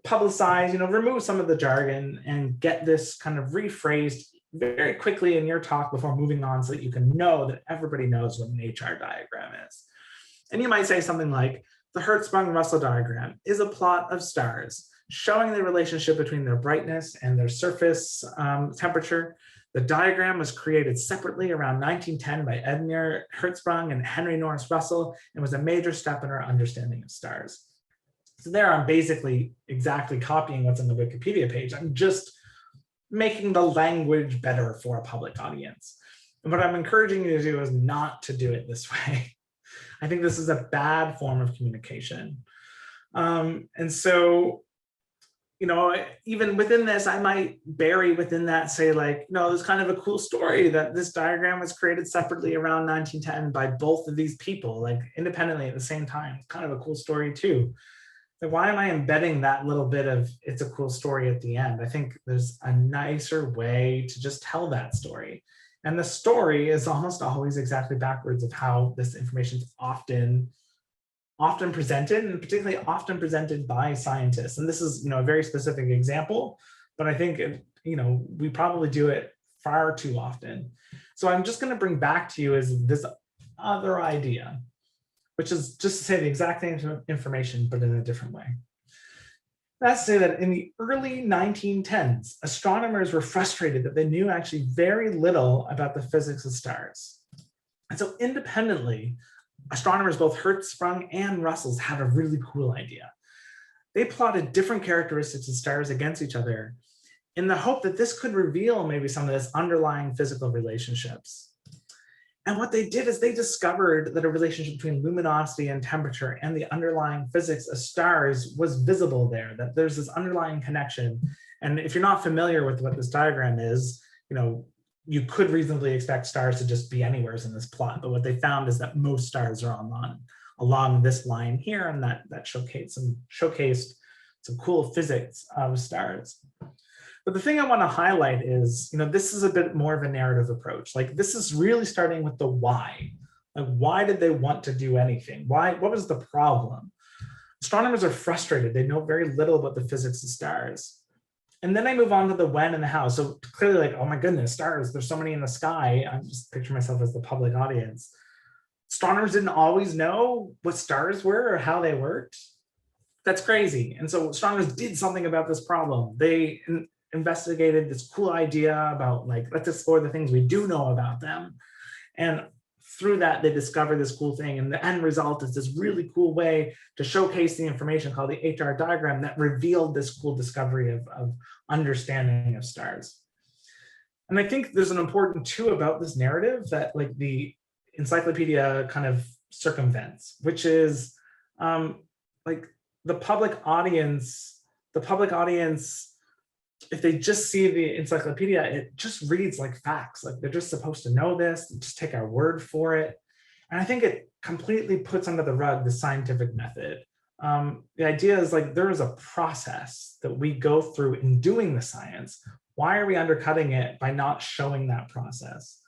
publicize, remove some of the jargon and get this kind of rephrased very quickly in your talk before moving on so that you can know that everybody knows what an HR diagram is. And you might say something like, the Hertzsprung-Russell diagram is a plot of stars showing the relationship between their brightness and their surface temperature. The diagram was created separately around 1910 by Edmund Hertzsprung and Henry Norris Russell and was a major step in our understanding of stars. So there I'm basically exactly copying what's in the Wikipedia page. I'm just making the language better for a public audience. And what I'm encouraging you to do is not to do it this way. I think this is a bad form of communication. And so, even within this, I might bury within that, say like, no, there's kind of a cool story that this diagram was created separately around 1910 by both of these people, like independently at the same time. It's kind of a cool story too. Like, why am I embedding that little bit of it's a cool story at the end? I think there's a nicer way to just tell that story. And the story is almost always exactly backwards of how this information is often presented, and particularly often presented by scientists. And this is, a very specific example, but I think, we probably do it far too often. So I'm just going to bring back to you is this other idea, which is just to say the exact same information, but in a different way. That's to say that in the early 1910s, astronomers were frustrated that they knew actually very little about the physics of stars. And so independently, astronomers, both Hertzsprung and Russell, had a really cool idea. They plotted different characteristics of stars against each other in the hope that this could reveal maybe some of this underlying physical relationships. And what they did is they discovered that a relationship between luminosity and temperature and the underlying physics of stars was visible there, that there's this underlying connection. And if you're not familiar with what this diagram is, you could reasonably expect stars to just be anywhere in this plot. But what they found is that most stars are along this line here, and that showcased some cool physics of stars. But the thing I want to highlight is, this is a bit more of a narrative approach. Like, this is really starting with the why. Like, why did they want to do anything? What was the problem? Astronomers are frustrated. They know very little about the physics of stars. And then I move on to the when and the how. So clearly, like, oh my goodness, stars, there's so many in the sky. I'm just picturing myself as the public audience. Astronomers didn't always know what stars were or how they worked. That's crazy. And so astronomers did something about this problem. They investigated this cool idea about, like, let's explore the things we do know about them. And through that, they discover this cool thing. And the end result is this really cool way to showcase the information called the HR diagram that revealed this cool discovery of understanding of stars. And I think there's an important too about this narrative that, like, the encyclopedia kind of circumvents, which is like the public audience, if they just see the encyclopedia, it just reads like facts. Like, they're just supposed to know this, just take our word for it. And I think it completely puts under the rug the scientific method. The idea is, like, there is a process that we go through in doing the science. Why are we undercutting it by not showing that process?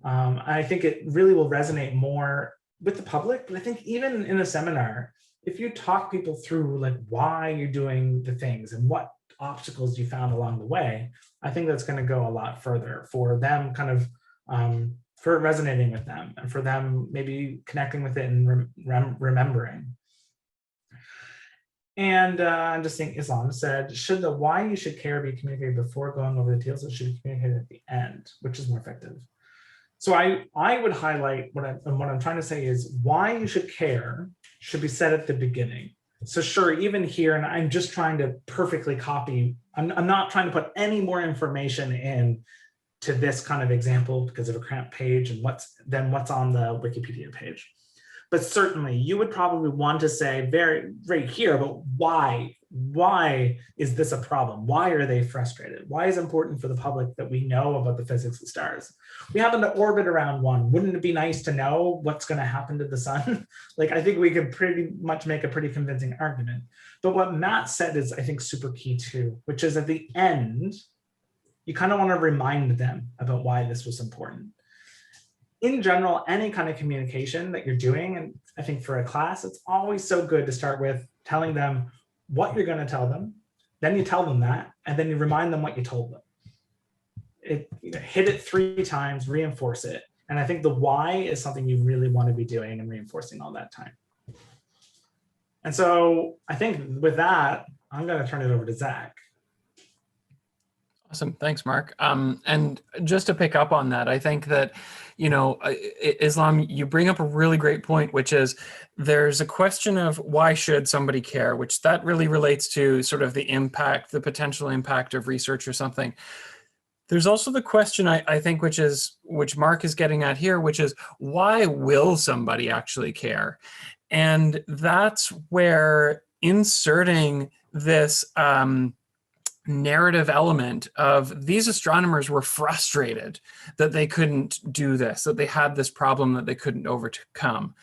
I think it really will resonate more with the public, but I think even in a seminar, if you talk people through, like, why you're doing the things and what obstacles you found along the way, I think that's going to go a lot further for them, kind of for it resonating with them and for them maybe connecting with it and remembering. And I'm just thinking, Islam said, should the why you should care be communicated before going over the details, or should be communicated at the end, which is more effective? So I would highlight what I'm trying to say is why you should care should be said at the beginning. So sure, even here, and I'm just trying to perfectly copy, I'm not trying to put any more information in to this kind of example because of a cramped page and what's on the Wikipedia page. But certainly you would probably want to say right here, but why is this a problem? Why are they frustrated? Why is it important for the public that we know about the physics of stars? We happen to orbit around one. Wouldn't it be nice to know what's going to happen to the sun? Like, I think we could pretty much make a pretty convincing argument. But what Matt said is, I think, super key too, which is at the end, you kind of want to remind them about why this was important. In general, any kind of communication that you're doing, and I think for a class, it's always so good to start with telling them what you're going to tell them, then you tell them that, and then you remind them what you told them. Hit it 3 times, reinforce it. And I think the why is something you really want to be doing and reinforcing all that time. And so I think with that, I'm going to turn it over to Zach.
Awesome. Thanks, Mark. And just to pick up on that, I think that, you know, Islam, you bring up a really great point, which is there's a question of why should somebody care, which that really relates to sort of the impact, the potential impact of research or something. There's also the question, I think, which Mark is getting at here, which is why will somebody actually care? And that's where inserting this narrative element of these astronomers were frustrated that they couldn't do this, that they had this problem that they couldn't overcome.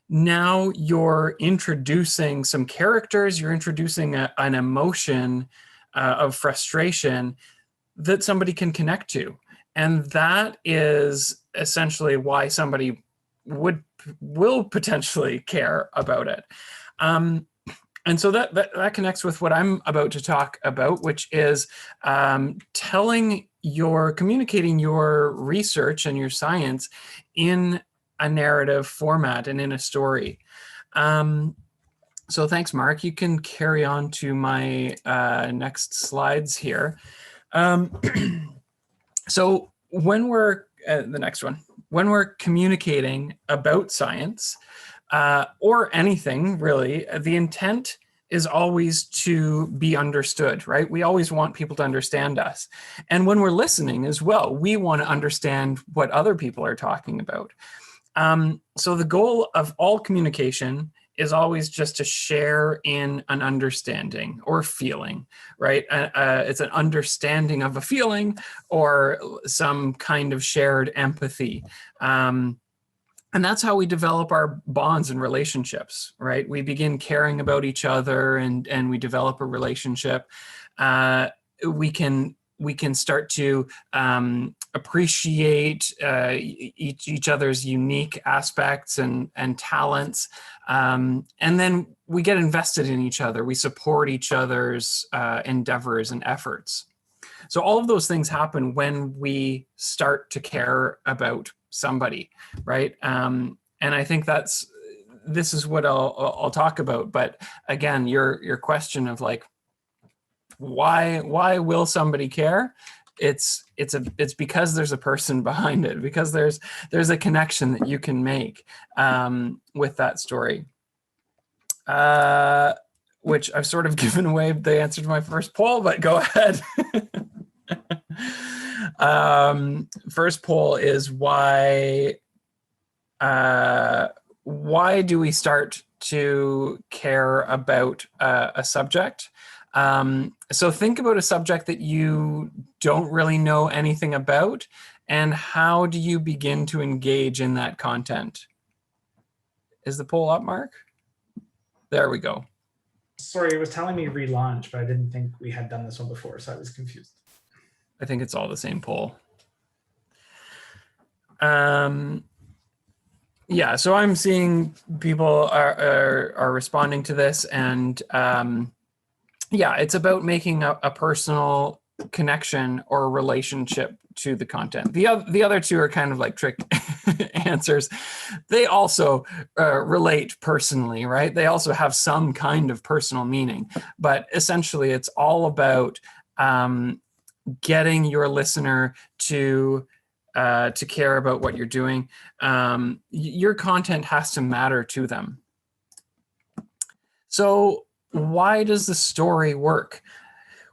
Now you're introducing some characters, you're introducing an emotion of frustration that somebody can connect to. And that is essentially why somebody will potentially care about it. And so that connects with what I'm about to talk about, which is communicating your research and your science in a narrative format and in a story. So thanks, Mark. You can carry on to my next slides here. So when we're, the next one, when we're communicating about science, or anything really, the intent is always to be understood, right? We always want people to understand us. And when we're listening as well, we want to understand what other people are talking about. So the goal of all communication is always just to share in an understanding or feeling, right? It's an understanding of a feeling or some kind of shared empathy. And that's how we develop our bonds and relationships, right? We begin caring about each other and we develop a relationship. We can start to appreciate each other's unique aspects and talents. And then we get invested in each other. We support each other's endeavors and efforts. So all of those things happen when we start to care about somebody, right? And I think this is what I'll talk about. But again, your question of like, why will somebody care? It's because there's a person behind it, because there's a connection that you can make with that story. Which I've sort of given away the answer to my first poll, but go ahead. First poll is why do we start to care about a subject? So think about a subject that you don't really know anything about, and how do you begin to engage in that content? Is the poll up, Mark? There we go.
Sorry, it was telling me relaunch, but I didn't think we had done this one before, so I was confused.
I think it's all the same poll. Yeah, so I'm seeing people are responding to this, and yeah, it's about making a personal connection or relationship to the content. The other two are kind of like trick answers. They also relate personally, right? They also have some kind of personal meaning, but essentially it's all about getting your listener to care about what you're doing. Your content has to matter to them. So why does the story work?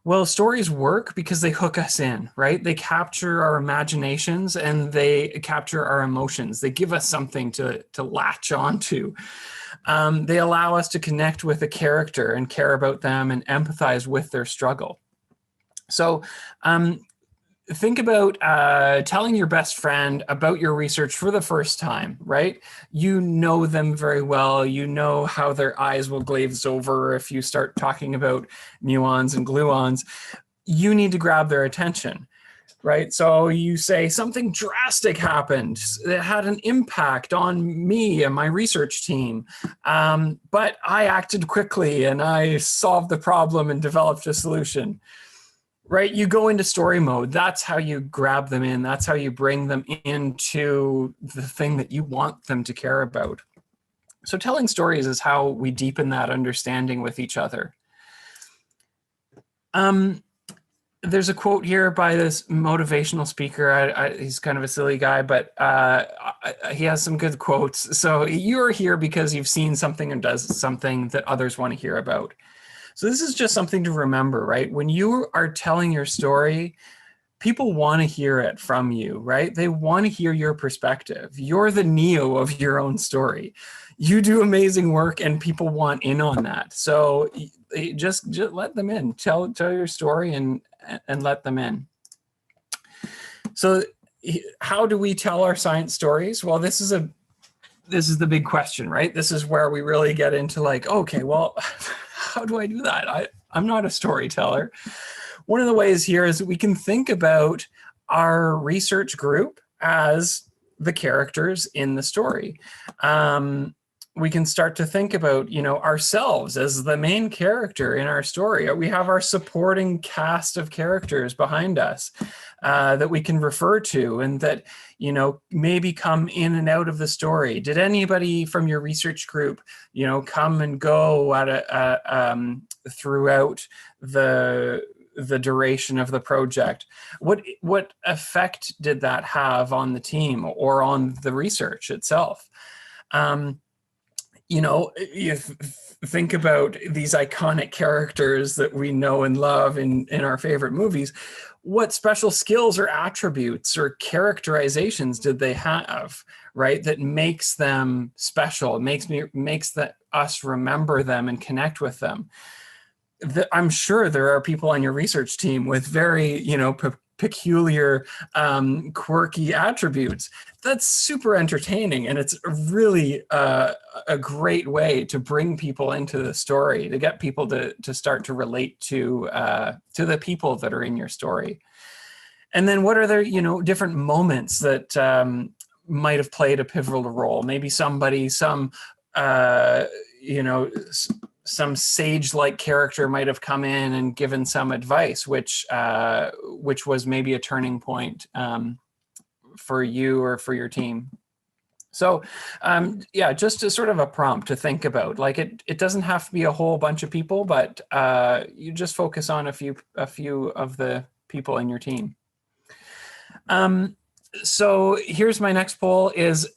Well, stories work because they hook us in, right? They capture our imaginations and they capture our emotions. They give us something to latch onto. They allow us to connect with a character and care about them and empathize with their struggle. So think about telling your best friend about your research for the first time, right? You know them very well. You know how their eyes will glaze over if you start talking about muons and gluons. You need to grab their attention, right? So you say something drastic happened. It had an impact on me and my research team. But I acted quickly and I solved the problem and developed a solution. Right, you go into story mode. That's how you grab them in. That's how you bring them into the thing that you want them to care about. So telling stories is how we deepen that understanding with each other. There's a quote here by this motivational speaker. He's kind of a silly guy, but he has some good quotes. So you're here because you've seen something and does something that others want to hear about. So this is just something to remember, right? When you are telling your story, people want to hear it from you, right? They want to hear your perspective. You're the Neo of your own story. You do amazing work and people want in on that. So just let them in. Tell your story and let them in. So how do we tell our science stories? Well, this is the big question, right? This is where we really get into like, okay, well, how do I do that? I'm not a storyteller. One of the ways here is that we can think about our research group as the characters in the story. We can start to think about, ourselves as the main character in our story. We have our supporting cast of characters behind us that we can refer to and that, maybe come in and out of the story. Did anybody from your research group, come and go throughout the duration of the project? What effect did that have on the team or on the research itself? You think about these iconic characters that we know and love in our favorite movies. What special skills or attributes or characterizations did they have, right? That makes them special, makes us remember them and connect with them. I'm sure there are people on your research team with very, peculiar, quirky attributes. That's super entertaining, and it's really a great way to bring people into the story, to get people to start to relate to the people that are in your story. And then what are there, different moments that might have played a pivotal role? Maybe somebody, some sage-like character might have come in and given some advice, which was maybe a turning point for you or for your team. So just as sort of a prompt to think about. Like it doesn't have to be a whole bunch of people, but you just focus on a few of the people in your team. So here's my next poll is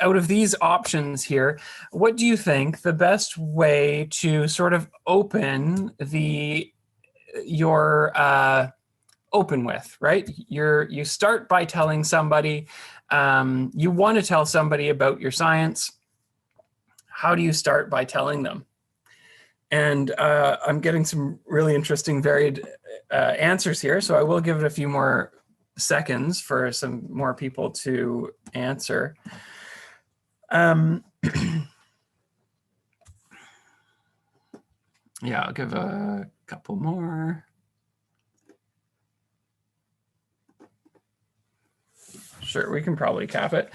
out of these options here, what do you think the best way to sort of open your open with, right? You start by telling somebody, you want to tell somebody about your science. How do you start by telling them? And I'm getting some really interesting, varied answers here. So I will give it a few more seconds for some more people to answer. Yeah, I'll give a couple more. Sure, we can probably cap it.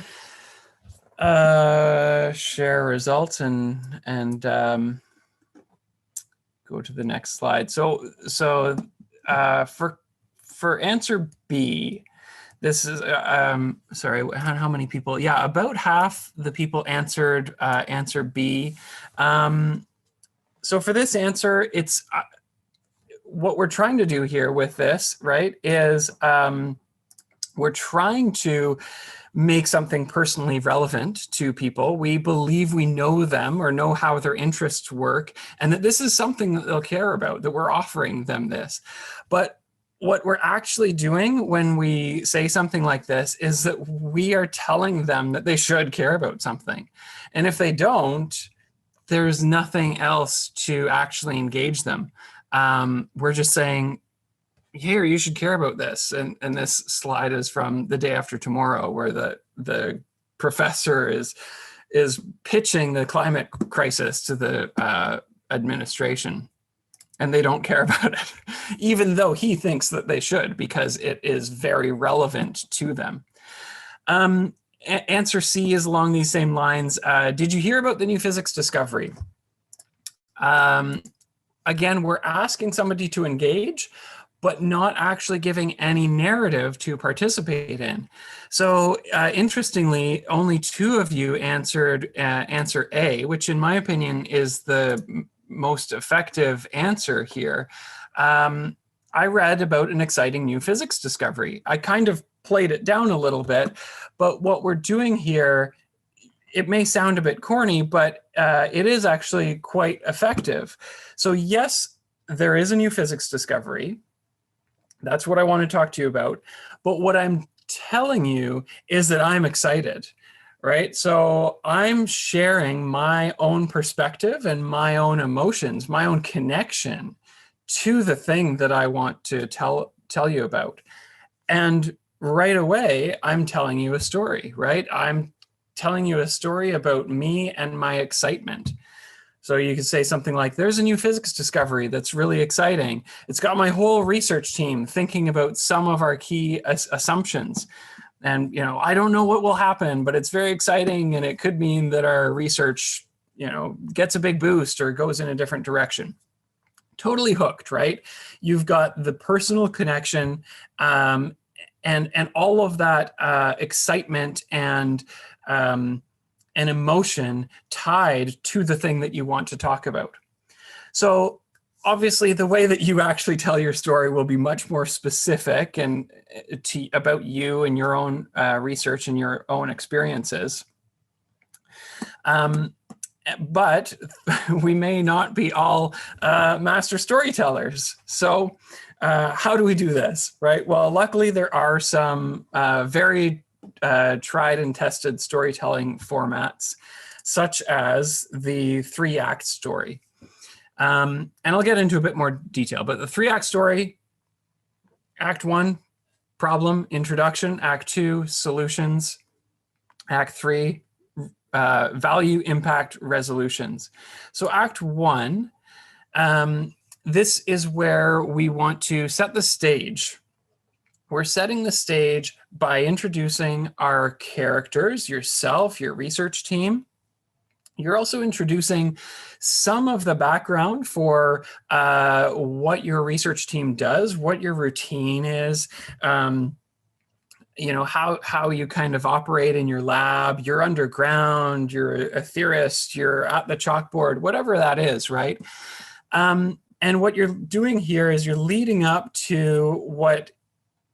Share results and go to the next slide. So for answer B, this is sorry, how many people? Yeah, about half the people answered answer B. So for this answer, it's what we're trying to do here with this, right, is we're trying to make something personally relevant to people. We believe we know them or know how their interests work, and that this is something that they'll care about, that we're offering them this. But what we're actually doing when we say something like this is that we are telling them that they should care about something. And if they don't, there's nothing else to actually engage them. We're just saying, here, you should care about this. And this slide is from The Day After Tomorrow, where the professor is pitching the climate crisis to the administration. And they don't care about it, even though he thinks that they should, because it is very relevant to them. Answer C is along these same lines. Did you hear about the new physics discovery? Again, we're asking somebody to engage, but not actually giving any narrative to participate in. So interestingly, only 2 of you answered answer A, which in my opinion is the most effective answer here. I read about an exciting new physics discovery. I kind of played it down a little bit, but what we're doing here, it may sound a bit corny, but it is actually quite effective. So yes, there is a new physics discovery. That's what I want to talk to you about. But what I'm telling you is that I'm excited, right? So I'm sharing my own perspective and my own emotions, my own connection to the thing that I want to tell you about. And right away, I'm telling you a story, right? I'm telling you a story about me and my excitement. So you could say something like, there's a new physics discovery that's really exciting. It's got my whole research team thinking about some of our key assumptions. And, I don't know what will happen, but it's very exciting. And it could mean that our research, gets a big boost or goes in a different direction. Totally hooked, right? You've got the personal connection and all of that excitement and emotion tied to the thing that you want to talk about. So obviously the way that you actually tell your story will be much more specific and about you and your own research and your own experiences. But we may not be all master storytellers. So how do we do this, right? Well, luckily there are some very tried and tested storytelling formats, such as the 3-act story. And I'll get into a bit more detail, but the 3-act story, Act 1, problem, introduction, Act 2, solutions, Act 3, value, impact, resolutions. So Act 1, this is where we want to set the stage. We're setting the stage by introducing our characters, yourself, your research team. You're also introducing some of the background for what your research team does, what your routine is, how you kind of operate in your lab. You're underground, you're a theorist, you're at the chalkboard, whatever that is, right? And what you're doing here is you're leading up to what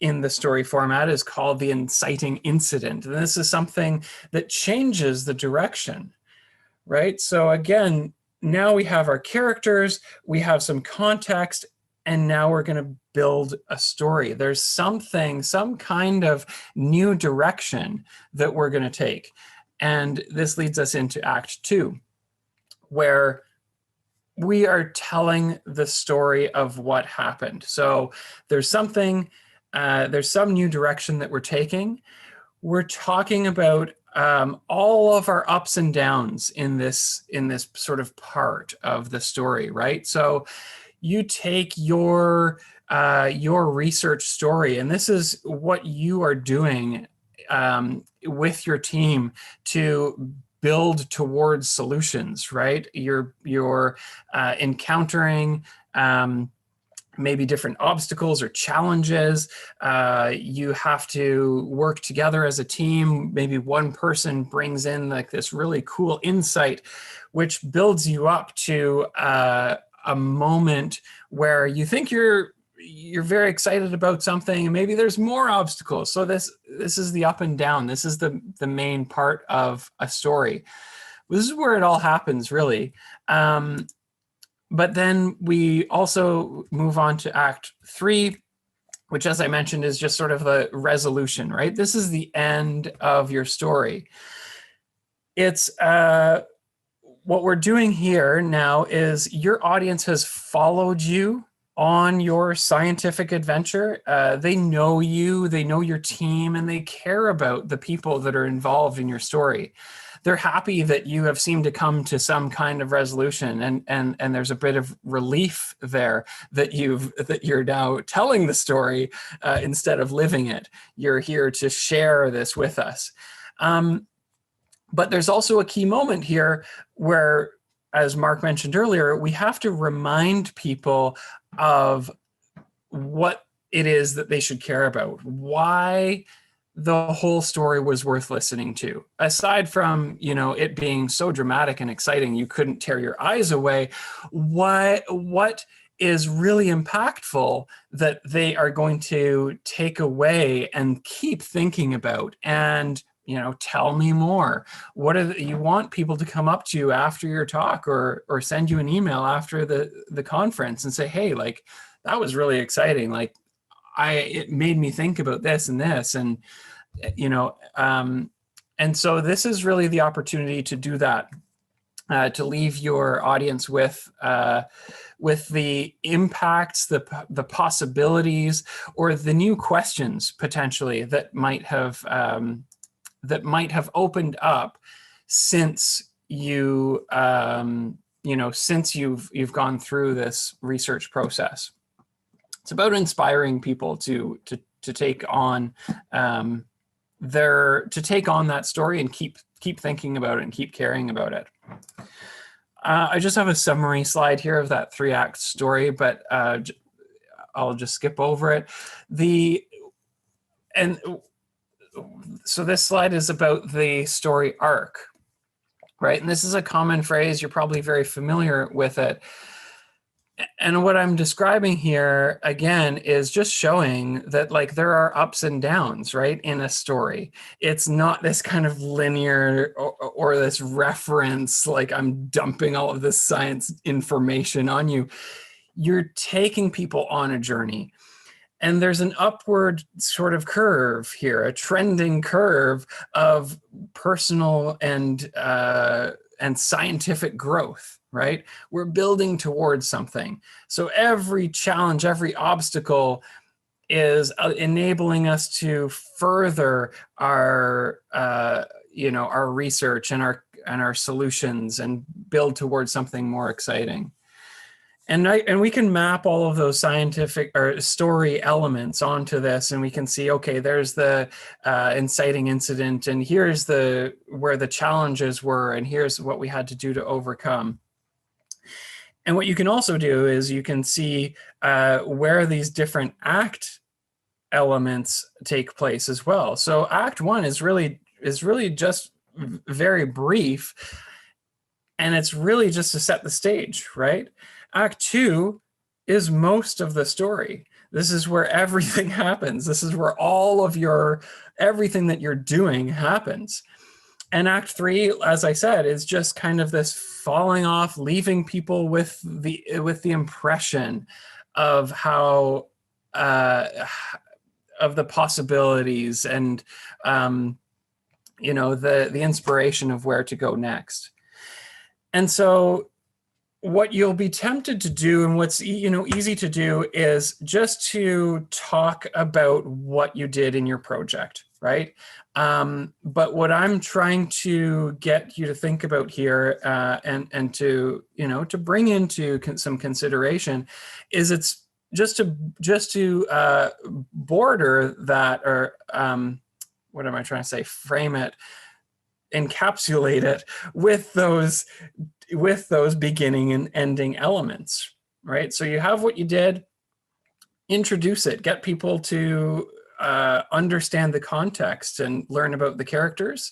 in the story format is called the inciting incident. And this is something that changes the direction, right? So again, now we have our characters, we have some context, and now we're going to build a story. There's some kind of new direction that we're going to take. And this leads us into Act 2, where we are telling the story of what happened. So there's some new direction that we're taking. We're talking about all of our ups and downs in this sort of part of the story, right? So you take your research story, and this is what you are doing with your team to build towards solutions, right? You're encountering maybe different obstacles or challenges. You have to work together as a team. Maybe one person brings in like this really cool insight, which builds you up to a moment where you think you're you're very excited about something and maybe there's more obstacles. So this is the up and down. This is the main part of a story. This is where it all happens, really. But then we also move on to Act 3, which, as I mentioned, is just sort of the resolution, right? This is the end of your story. It's what we're doing here now is your audience has followed you on your scientific adventure. They know you, they know your team, and they care about the people that are involved in your story. They're happy that you have seemed to come to some kind of resolution, and there's a bit of relief there that you're now telling the story instead of living it. You're here to share this with us. But there's also a key moment here where, as Mark mentioned earlier, we have to remind people of what it is that they should care about, why the whole story was worth listening to. Aside from, it being so dramatic and exciting, you couldn't tear your eyes away, what is really impactful that they are going to take away and keep thinking about and tell me more. What are you want people to come up to you after your talk or send you an email after the conference and say, hey, like, that was really exciting. Like, it made me think about this and this. And, and so this is really the opportunity to do that, to leave your audience with the impacts, the possibilities, or the new questions potentially that might have opened up since you've gone through this research process. It's about inspiring people to take on that story and keep thinking about it and keep caring about it. I just have a summary slide here of that 3-act story, but I'll just skip over it. So this slide is about the story arc, right? And this is a common phrase. You're probably very familiar with it. And what I'm describing here, again, is just showing that, like, there are ups and downs, right, in a story. It's not this kind of linear or this reference, like I'm dumping all of this science information on you. You're taking people on a journey. And there's an upward sort of curve here, a trending curve of personal and scientific growth, right? We're building towards something. So every challenge, every obstacle is enabling us to further our research and our solutions and build towards something more exciting. And we can map all of those scientific or story elements onto this, and we can see, okay, there's the inciting incident, and here's where the challenges were, and here's what we had to do to overcome. And what you can also do is you can see where these different act elements take place as well. So Act 1 is really just very brief, and it's really just to set the stage, right? Act 2 is most of the story. This is where everything happens. This is where all of everything that you're doing happens. And Act 3, as I said, is just kind of this falling off, leaving people with the impression of how of the possibilities and the inspiration of where to go next. And so what you'll be tempted to do, and what's easy to do, is just to talk about what you did in your project, right? But what I'm trying to get you to think about here, and to bring into some consideration, is it's just to border that, or what am I trying to say? Frame it, encapsulate it with those beginning and ending elements, right? So you have what you did, introduce it, get people to understand the context and learn about the characters.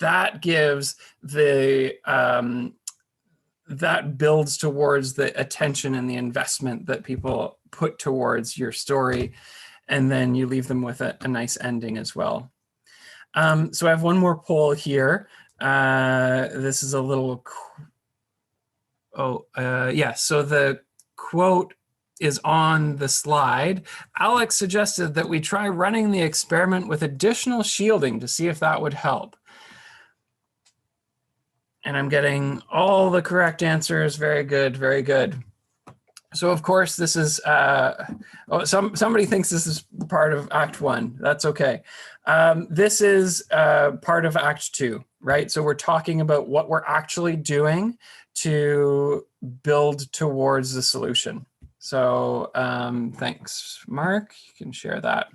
That gives the that builds towards the attention and the investment that people put towards your story. And then you leave them with a nice ending as well. So I have one more poll here. This is a little, yeah, so the quote is on the slide. Alex suggested that we try running the experiment with additional shielding to see if that would help. And I'm getting all the correct answers. Very good, very good. So of course this is, somebody thinks this is part of Act 1. That's okay. This is part of Act 2, right? So we're talking about what we're actually doing to build towards the solution. So thanks, Mark. You can share that.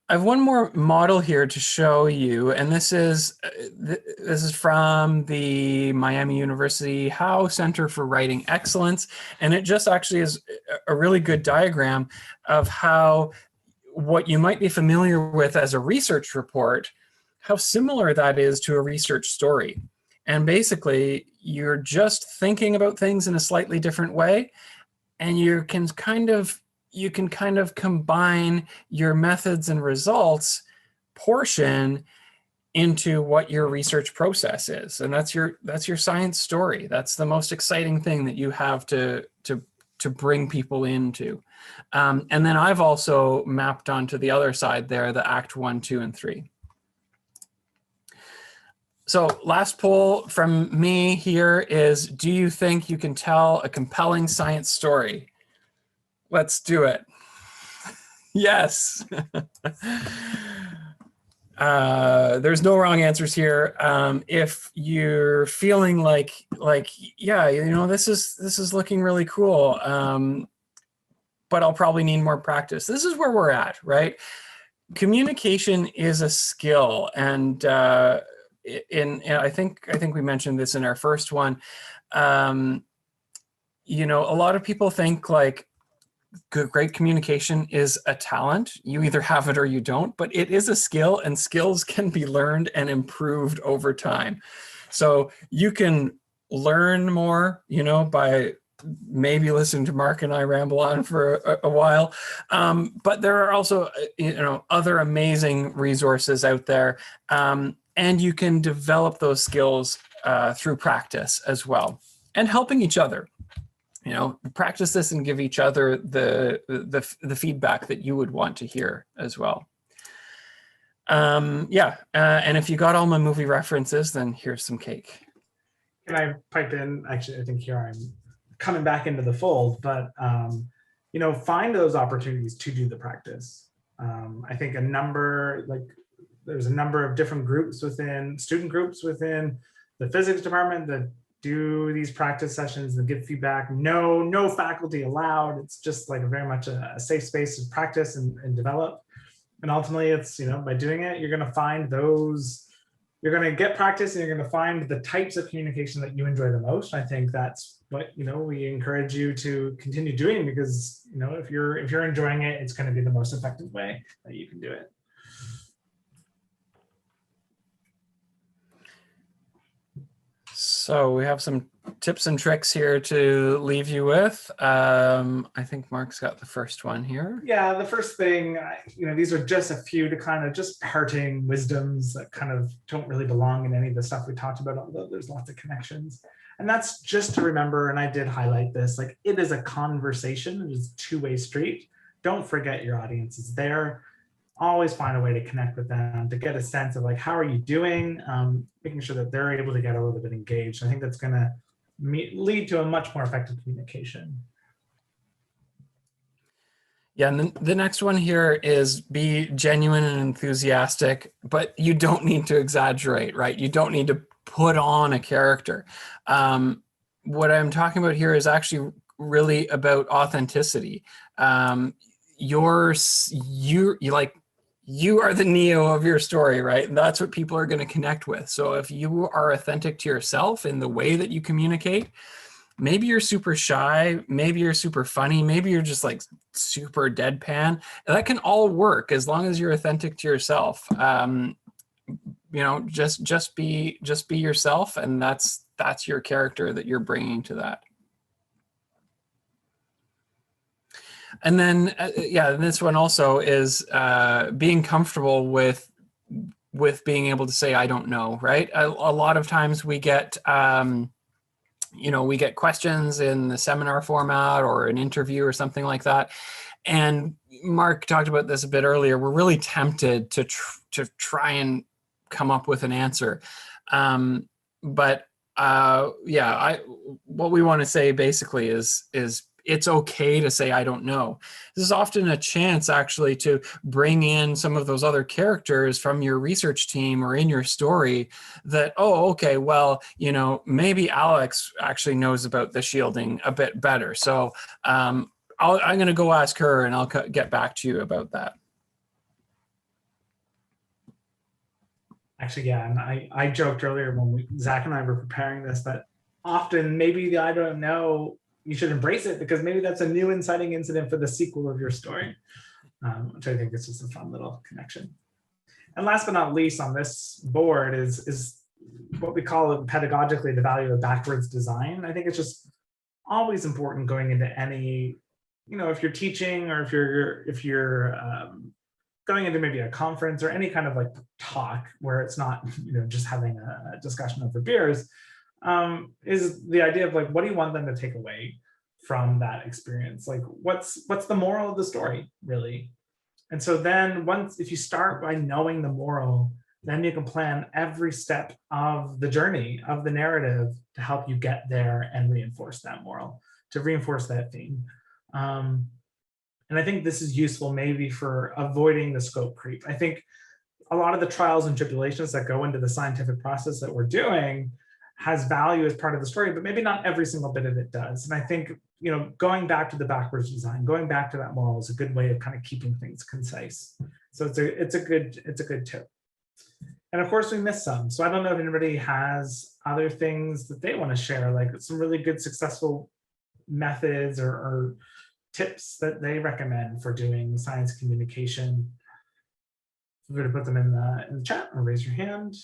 I have one more model here to show you, and this is from the Miami University Howe Center for Writing Excellence, and it just actually is a really good diagram of how what you might be familiar with as a research report, how similar that is to a research story. And basically, you're just thinking about things in a slightly different way, and you can kind of combine your methods and results portion into what your research process is. And that's your science story. That's the most exciting thing that you have to bring people into. And then I've also mapped onto the other side there, the Act 1, 2, and 3. So last poll from me here is, do you think you can tell a compelling science story? Let's do it. Yes. There's no wrong answers here. If you're feeling like, yeah, you know, this is looking really cool, but I'll probably need more practice. This is where we're at, right? Communication is a skill, and I think we mentioned this in our first one. You know, a lot of people think like great communication is a talent. You either have it or you don't, but it is a skill, and skills can be learned and improved over time. So you can learn more, you know, by maybe listening to Mark and I ramble on for a while. But there are also, you know, other amazing resources out there. And you can develop those skills through practice as well, and helping each other. You know, practice this and give each other the feedback that you would want to hear as well. Yeah, and if you got all my movie references, then here's some cake.
Can I pipe in? Actually, I think here I'm coming back into the fold, but you know, find those opportunities to do the practice. I think there's a number of different groups within student groups within the physics department that do these practice sessions and give feedback. No faculty allowed. It's just like very much a safe space to practice and develop. And ultimately, it's, you know, by doing it, you're going to find those. You're going to get practice, and you're going to find the types of communication that you enjoy the most. I think that's what, you know, we encourage you to continue doing, because, you know, if you're enjoying it, it's going to be the most effective way that you can do it.
So we have some tips and tricks here to leave you with. I think Mark's got the first one here.
Yeah, the first thing, you know, these are just a few to kind of just parting wisdoms that kind of don't really belong in any of the stuff we talked about, although there's lots of connections. And that's just to remember, and I did highlight this, like, it is a conversation. It is a two-way street. Don't forget your audience is there. Always find a way to connect with them, to get a sense of like, how are you doing? Making sure that they're able to get a little bit engaged. I think that's going to lead to a much more effective communication.
Yeah, and the next one here is be genuine and enthusiastic, but you don't need to exaggerate, right? You don't need to put on a character. What I'm talking about here is actually really about authenticity. You are the Neo of your story, right? And that's what people are going to connect with. So if you are authentic to yourself in the way that you communicate, maybe you're super shy, maybe you're super funny, maybe you're just like super deadpan. That can all work as long as you're authentic to yourself. You know, just be yourself, and that's that's your character that you're bringing to that. And then, yeah, this one also is being comfortable with being able to say, I don't know, right? A lot of times we get, we get questions in the seminar format or an interview or something like that. And Mark talked about this a bit earlier. We're really tempted to try and come up with an answer. What we want to say basically is it's okay to say, I don't know. This is often a chance actually to bring in some of those other characters from your research team or in your story that, oh, okay, well, maybe Alex actually knows about the shielding a bit better. So I'm going to go ask her and I'll get back to you about that.
Actually, yeah, and I joked earlier when Zach and I were preparing this that often maybe the I don't know, you should embrace it because maybe that's a new inciting incident for the sequel of your story, which I think is just a fun little connection. And last but not least on this board is what we call pedagogically the value of backwards design. I think it's just always important going into any, if you're teaching or if you're going into maybe a conference or any kind of like talk where it's not, just having a discussion over beers, is the idea of like, what do you want them to take away from that experience? Like, what's the moral of the story, really? And so then if you start by knowing the moral, then you can plan every step of the journey of the narrative to help you get there and reinforce that moral, to reinforce that theme. And I think this is useful maybe for avoiding the scope creep. I think a lot of the trials and tribulations that go into the scientific process that we're doing has value as part of the story, but maybe not every single bit of it does. And I think, going back to the backwards design, going back to that moral is a good way of kind of keeping things concise. So it's a good tip. And of course we missed some. So I don't know if anybody has other things that they want to share, like some really good successful methods or tips that they recommend for doing science communication. Feel free to put them in the chat or raise your hand.